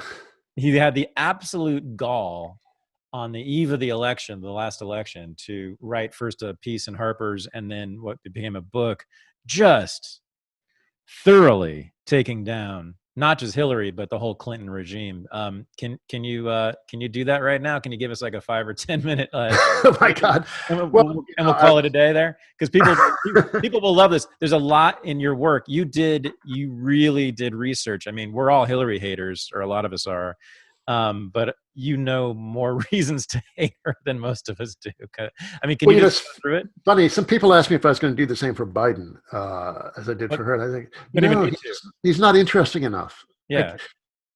He had the absolute gall on the eve of the last election, to write first a piece in Harper's and then what became a book, just thoroughly taking down not just Hillary, but the whole Clinton regime. Can you do that right now? Can you give us like a 5 or 10 minute Oh my God. and Well, we'll call it a day there? Because people will love this. There's a lot in your work. You really did research. I mean, we're all Hillary haters, or a lot of us are. But you know more reasons to hate her than most of us do. I mean, can well, you just go through it? funny. Some people asked me if I was going to do the same for Biden, as I did But for her. And I think, don't even no, need to. he's not interesting enough. Yeah. Like,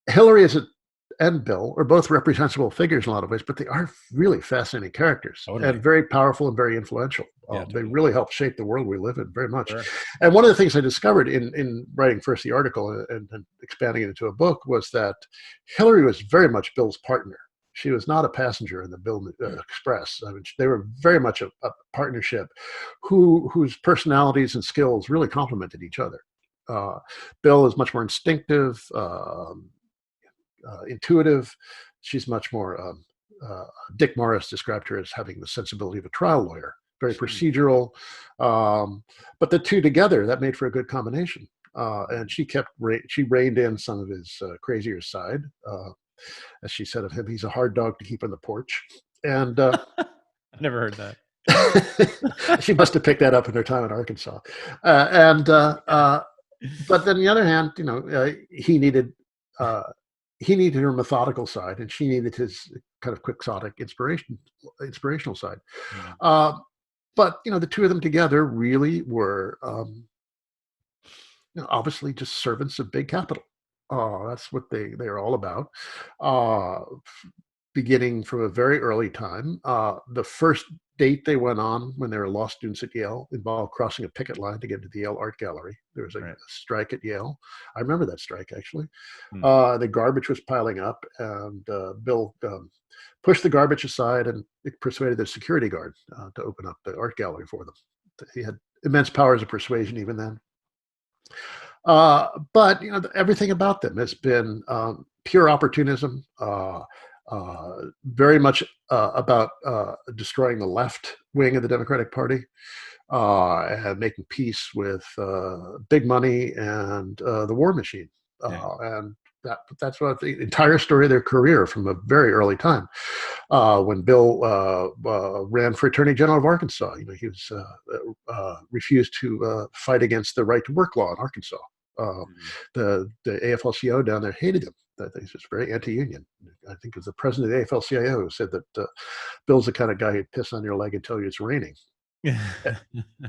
Hillary and Bill are both reprehensible figures in a lot of ways, but they are really fascinating characters Totally. and very powerful and very influential. Yeah, They totally. really helped shape the world we live in very much. Sure. And one of the things I discovered in writing first the article and expanding it into a book was that Hillary was very much Bill's partner. She was not a passenger in the Bill Express. I mean, they were very much a partnership whose personalities and skills really complemented each other. Bill is much more instinctive, intuitive. She's much more, Dick Morris described her as having the sensibility of a trial lawyer, very procedural. But the two together, that made for a good combination. And she reined in some of his crazier side. As she said of him, he's a hard dog to keep on the porch. And I've never heard that. she must have picked that up in her time in Arkansas. But then on the other hand, he needed her methodical side, and she needed his kind of quixotic inspirational side. Yeah. But the two of them together really were obviously just servants of big capital. That's what they're all about. Beginning from a very early time. The first date they went on when they were law students at Yale involved crossing a picket line to get into the Yale Art Gallery. There was a strike at Yale. I remember that strike, actually. The garbage was piling up, and Bill pushed the garbage aside and persuaded the security guard to open up the art gallery for them. He had immense powers of persuasion even then. But everything about them has been pure opportunism, very much about destroying the left wing of the Democratic Party, and making peace with big money and the war machine. And that's what the entire story of their career from a very early time. When Bill ran for Attorney General of Arkansas, he was refused to fight against the right to work law in Arkansas. The AFL-CIO down there hated him. I think he's very anti-union. I think it was the president of the AFL-CIO who said that Bill's the kind of guy who'd piss on your leg and tell you it's raining.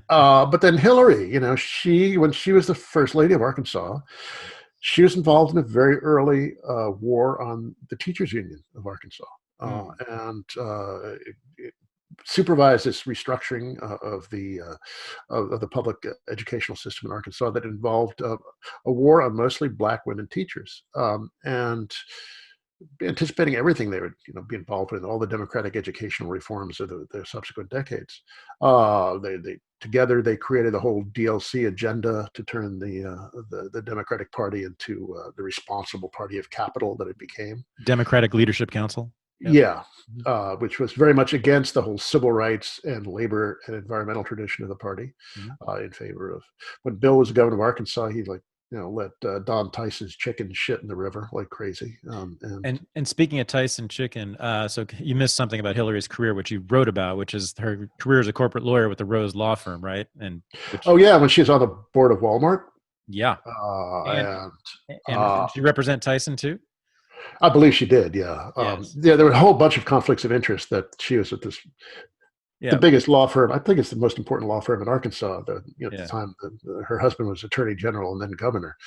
But then Hillary, when she was the first lady of Arkansas, she was involved in a very early war on the teachers union of Arkansas, and it supervised this restructuring of the public educational system in Arkansas that involved a war on mostly Black women teachers, and anticipating everything they would be involved with, all the democratic educational reforms of the subsequent decades. Together they created a whole DLC agenda to turn the Democratic Party into the responsible party of capital that it became. Democratic Leadership Council. Yeah, which was very much against the whole civil rights and labor and environmental tradition of the party, in favor of. When Bill was the governor of Arkansas, he let Don Tyson's chicken shit in the river like crazy. And speaking of Tyson chicken, so you missed something about Hillary's career, which you wrote about, which is her career as a corporate lawyer with the Rose Law Firm, right? When she was on the board of Walmart. Yeah. And did she represent Tyson too? I believe she did. Yeah. Yes. There were a whole bunch of conflicts of interest that she was at this. Yeah. The biggest law firm, I think it's the most important law firm in Arkansas. At the time, her husband was attorney general and then governor.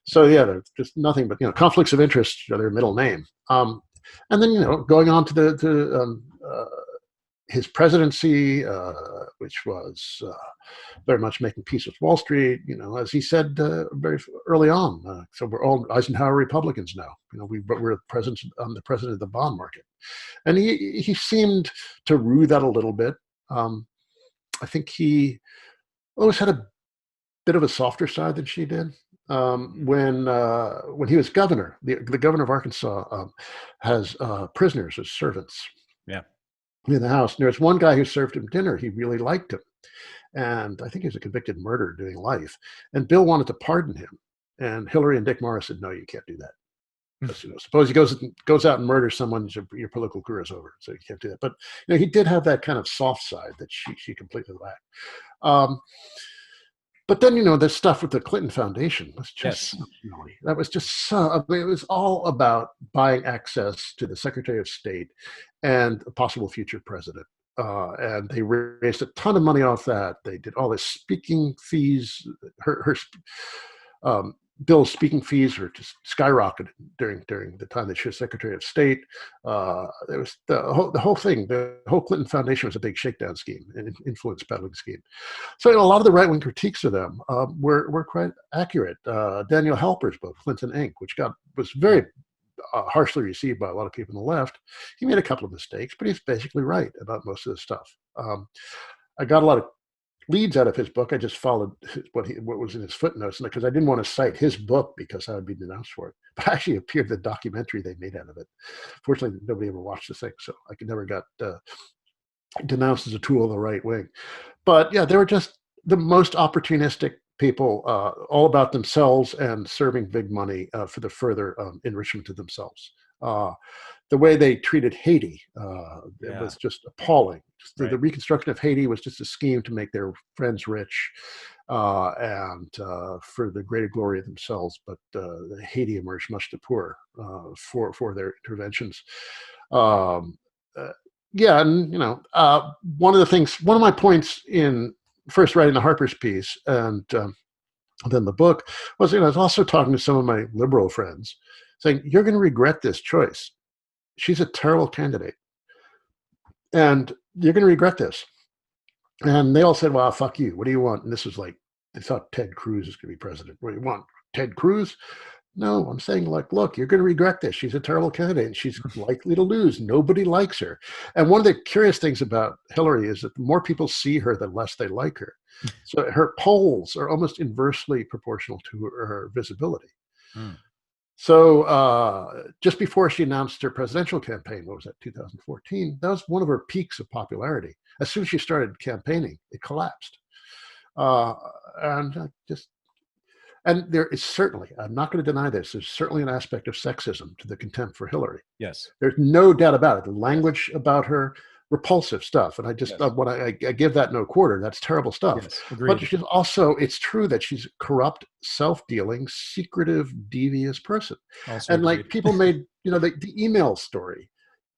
So there's just nothing but conflicts of interest are their middle name. And then going on to his presidency, which was very much making peace with Wall Street. As he said very early on. So we're all Eisenhower Republicans now. We're I'm the president of the bond market. And he seemed to rue that a little bit. I think he always had a bit of a softer side than she did. When he was governor, the governor of Arkansas has prisoners as servants. Yeah. In the house. And there was one guy who served him dinner. He really liked him. And I think he was a convicted murderer doing life. And Bill wanted to pardon him. And Hillary and Dick Morris said, no, you can't do that. Because, suppose he goes out and murders someone, your political career is over. So you can't do that. But he did have that kind of soft side that she completely lacked. But then, the stuff with the Clinton Foundation was just that was just so. It was all about buying access to the Secretary of State and a possible future president. And they raised a ton of money off that. They did all this speaking fees. Her Bill's speaking fees were just skyrocketed during the time that she was Secretary of State. There was the whole thing. The whole Clinton Foundation was a big shakedown scheme, an influence peddling scheme. So a lot of the right wing critiques of them were quite accurate. Daniel Halper's book, Clinton Inc., which was very harshly received by a lot of people on the left. He made a couple of mistakes, but he's basically right about most of the stuff. I got a lot of leads out of his book. I just followed what was in his footnotes, because I didn't want to cite his book because I would be denounced for it. But I actually appeared in the documentary they made out of it. Fortunately, nobody ever watched the thing, so I never got denounced as a tool of the right wing. But yeah, they were just the most opportunistic people, all about themselves and serving big money for the further enrichment of themselves. The way they treated Haiti it was just appalling. The reconstruction of Haiti was just a scheme to make their friends rich and for the greater glory of themselves. But Haiti emerged much the poorer for their interventions. And one of my points in first writing the Harper's piece and then the book was, I was also talking to some of my liberal friends saying, you're going to regret this choice. She's a terrible candidate. And you're going to regret this. And they all said, well, fuck you. What do you want? And this was like, they thought Ted Cruz was going to be president. What do you want? Ted Cruz? No, I'm saying, look, you're going to regret this. She's a terrible candidate and she's likely to lose. Nobody likes her. And one of the curious things about Hillary is that the more people see her, the less they like her. So her polls are almost inversely proportional to her visibility. So just before she announced her presidential campaign, what was that, 2014, that was one of her peaks of popularity. As soon as she started campaigning, it collapsed. And there is certainly, I'm not going to deny this, there's certainly an aspect of sexism to the contempt for Hillary. Yes. There's no doubt about it. The language about her, repulsive stuff. And I just, when I give that no quarter, that's terrible stuff. Yes, agreed. But she's also, it's true that she's a corrupt, self-dealing, secretive, devious person. Also and agreed. People made, the email story.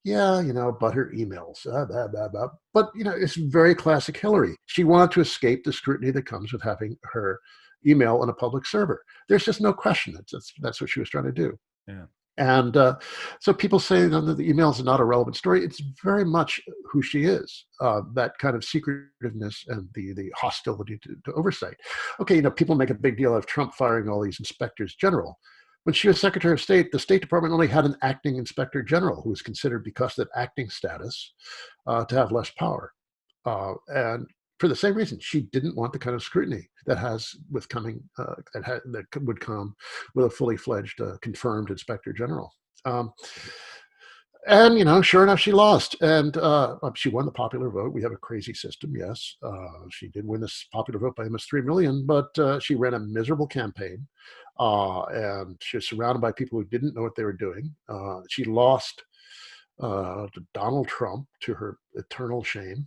Yeah, but her emails, blah, blah, blah. But, it's very classic Hillary. She wanted to escape the scrutiny that comes with having her email on a public server. There's just no question that's what she was trying to do. Yeah. And so people say that the emails are not a relevant story. It's very much who she is, that kind of secretiveness and the hostility to oversight. Okay, people make a big deal of Trump firing all these inspectors general. When she was Secretary of State, the State Department only had an acting inspector general who was considered, because of that acting status, to have less power. And for the same reason, she didn't want the kind of scrutiny that would come with a fully fledged, confirmed inspector general. And sure enough, she lost, and she won the popular vote. We have a crazy system, yes. She did win this popular vote by almost 3 million, but she ran a miserable campaign, and she was surrounded by people who didn't know what they were doing. She lost to Donald Trump, to her eternal shame.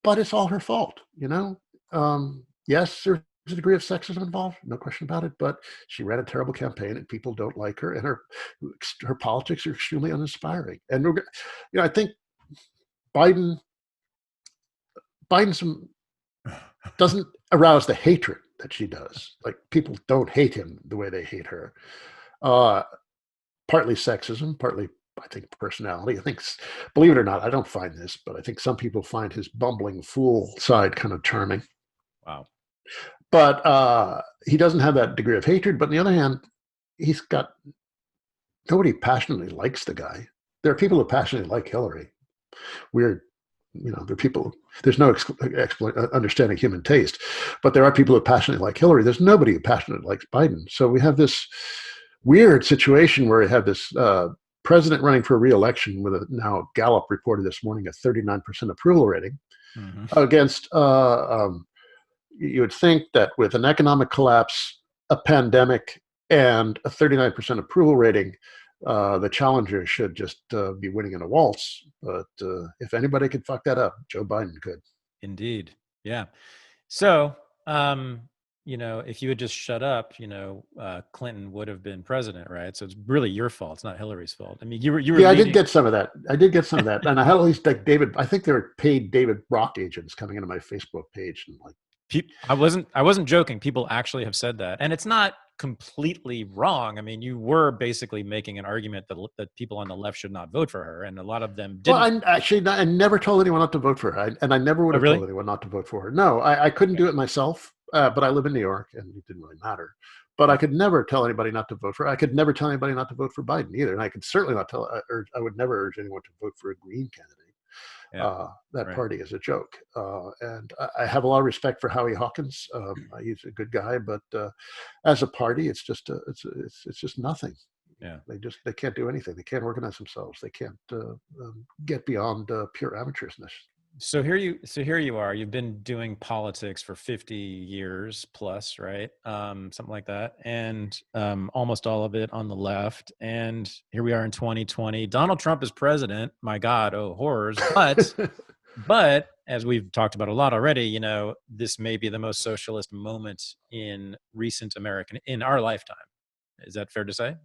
But it's all her fault, Yes, there's a degree of sexism involved, no question about it, but she ran a terrible campaign and people don't like her, and her politics are extremely uninspiring. And, I think Biden doesn't arouse the hatred that she does. Like, people don't hate him the way they hate her. Partly sexism, partly, I think, personality. I think, believe it or not, I don't find this, but I think some people find his bumbling fool side kind of charming. Wow. But he doesn't have that degree of hatred. But on the other hand, nobody passionately likes the guy. There are people who passionately like Hillary. There are people, there's no understanding human taste, but there are people who passionately like Hillary. There's nobody who passionately likes Biden. So we have this weird situation where we have this president running for re-election with now Gallup reported this morning a 39% approval rating against, you would think that with an economic collapse a pandemic and a 39% approval rating, the challenger should just be winning in a waltz. But if anybody could fuck that up, Joe Biden could. Indeed. Yeah. So, if you had just shut up, Clinton would have been president, right? So it's really your fault. It's not Hillary's fault. I mean, you were Yeah, I did leading. get some of that. And I had at least like David. I think there were paid David Brock agents coming into my Facebook page and like. I wasn't joking. People actually have said that, and it's not completely wrong. I mean, you were basically making an argument that people on the left should not vote for her, and a lot of them didn't. Well, I never told anyone not to vote for her, and I never would have really? told anyone not to vote for her. No, I couldn't do it myself, but I live in New York, and it didn't really matter. But I could never tell anybody not to vote for her. I could never tell anybody not to vote for Biden either, and I could certainly not I would never urge anyone to vote for a Green candidate. That right. party is a joke, and I have a lot of respect for Howie Hawkins. He's a good guy, but as a party, it's just nothing. Yeah, they can't do anything. They can't organize themselves. They can't get beyond pure amateurishness. So here you are. You've been doing politics for 50 years plus, right? Something like that, and almost all of it on the left. And here we are in 2020. Donald Trump is president. My God, oh horrors! But as we've talked about a lot already, this may be the most socialist moment in recent in our lifetime. Is that fair to say?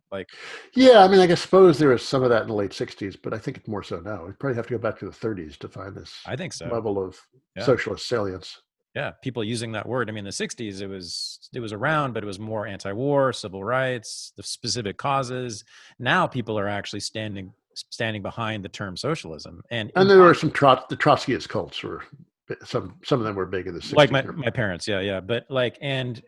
Yeah, I mean, I suppose there was some of that in the late '60s, but I think it's more so now. We probably have to go back to the '30s to find this. I think so. Level of socialist salience. Yeah, people using that word. I mean, in the '60s, it was around, but it was more anti-war, civil rights, the specific causes. Now people are actually standing behind the term socialism, and there were some the Trotskyist cults were. Some of them were big in the 60s. Like my parents, yeah. But and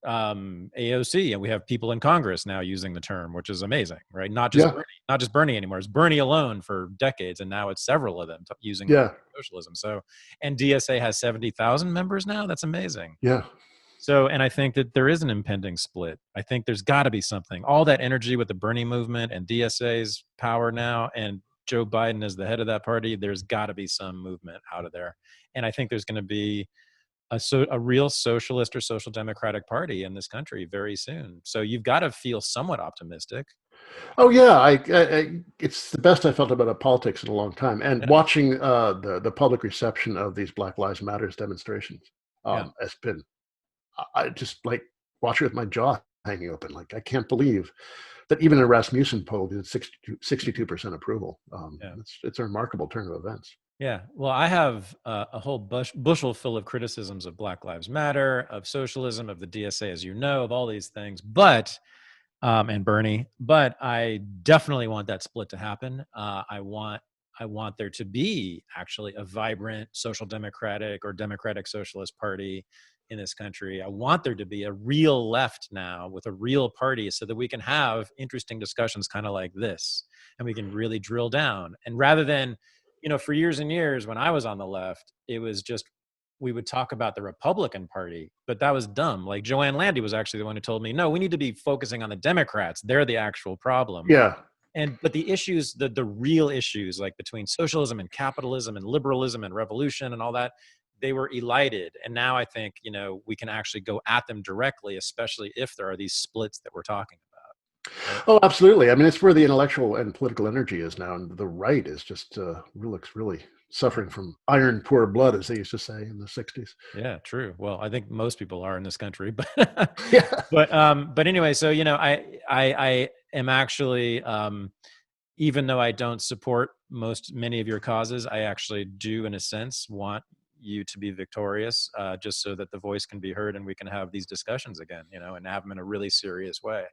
AOC, and we have people in Congress now using the term, which is amazing, right? Not just Bernie anymore. It's Bernie alone for decades, and now it's several of them using socialism. So, and DSA has 70,000 members now. That's amazing. Yeah. So, and I think that there is an impending split. I think there's got to be something. All that energy with the Bernie movement and DSA's power now, and Joe Biden is the head of that party, there's got to be some movement out of there. And I think there's going to be a real socialist or social democratic party in this country very soon. So you've got to feel somewhat optimistic. Oh yeah, it's the best I felt about politics in a long time. And watching the public reception of these Black Lives Matters demonstrations has been, I just like watch it with my jaw hanging open. Like I can't believe that even a Rasmussen poll did 62% approval. It's a remarkable turn of events. Yeah, well, I have a whole bushel full of criticisms of Black Lives Matter, of socialism, of the DSA, as you know, of all these things, but and Bernie. But I definitely want that split to happen. I want there to be actually a vibrant social democratic or democratic socialist party in this country. I want there to be a real left now with a real party so that we can have interesting discussions kind of like this, and we can really drill down. And rather than, for years and years when I was on the left, it was just, we would talk about the Republican Party, but that was dumb. Like Joanne Landy was actually the one who told me, no, we need to be focusing on the Democrats. They're the actual problem. Yeah. But the issues, the real issues, like between socialism and capitalism and liberalism and revolution and all that, they were elided. And now I think, we can actually go at them directly, especially if there are these splits that we're talking about. Oh, absolutely. I mean, it's where the intellectual and political energy is now. And the right is just looks really suffering from iron poor blood, as they used to say in the 60s. Yeah, true. Well, I think most people are in this country, but yeah. But anyway, so, I am actually, even though I don't support many of your causes, I actually do, in a sense, want you to be victorious, just so that the voice can be heard and we can have these discussions again, and have them in a really serious way.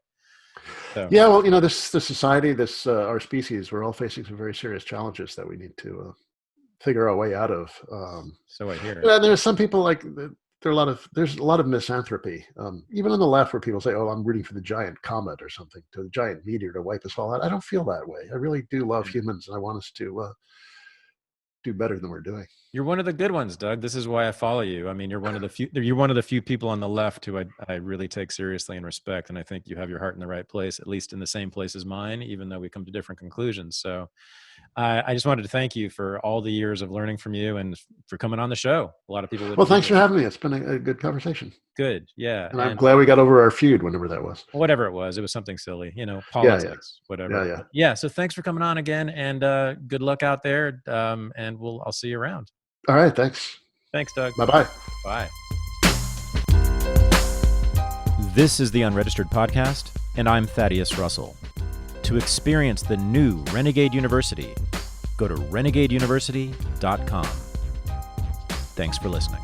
So. Yeah, well, the society, our species, we're all facing some very serious challenges that we need to figure our way out of. So I hear. And there's some people there's a lot of misanthropy, even on the left, where people say, "Oh, I'm rooting for the giant comet or something, to the giant meteor to wipe us all out." I don't feel that way. I really do love humans, and I want us to do better than we're doing. You're one of the good ones, Doug. This is why I follow you. I mean, you're one of the few. You're one of the few people on the left who I really take seriously and respect, and I think you have your heart in the right place, at least in the same place as mine, even though we come to different conclusions. So, I just wanted to thank you for all the years of learning from you and for coming on the show. A lot of people would. Well, thanks for having me. It's been a good conversation. Good, yeah. And I'm glad we got over our feud, whenever that was. Whatever it was something silly, politics, whatever. Yeah. Yeah. So thanks for coming on again, and good luck out there. And I'll see you around. All right. Thanks. Thanks, Doug. Bye-bye. Bye. This is the Unregistered Podcast, and I'm Thaddeus Russell. To experience the new Renegade University, go to renegadeuniversity.com. Thanks for listening.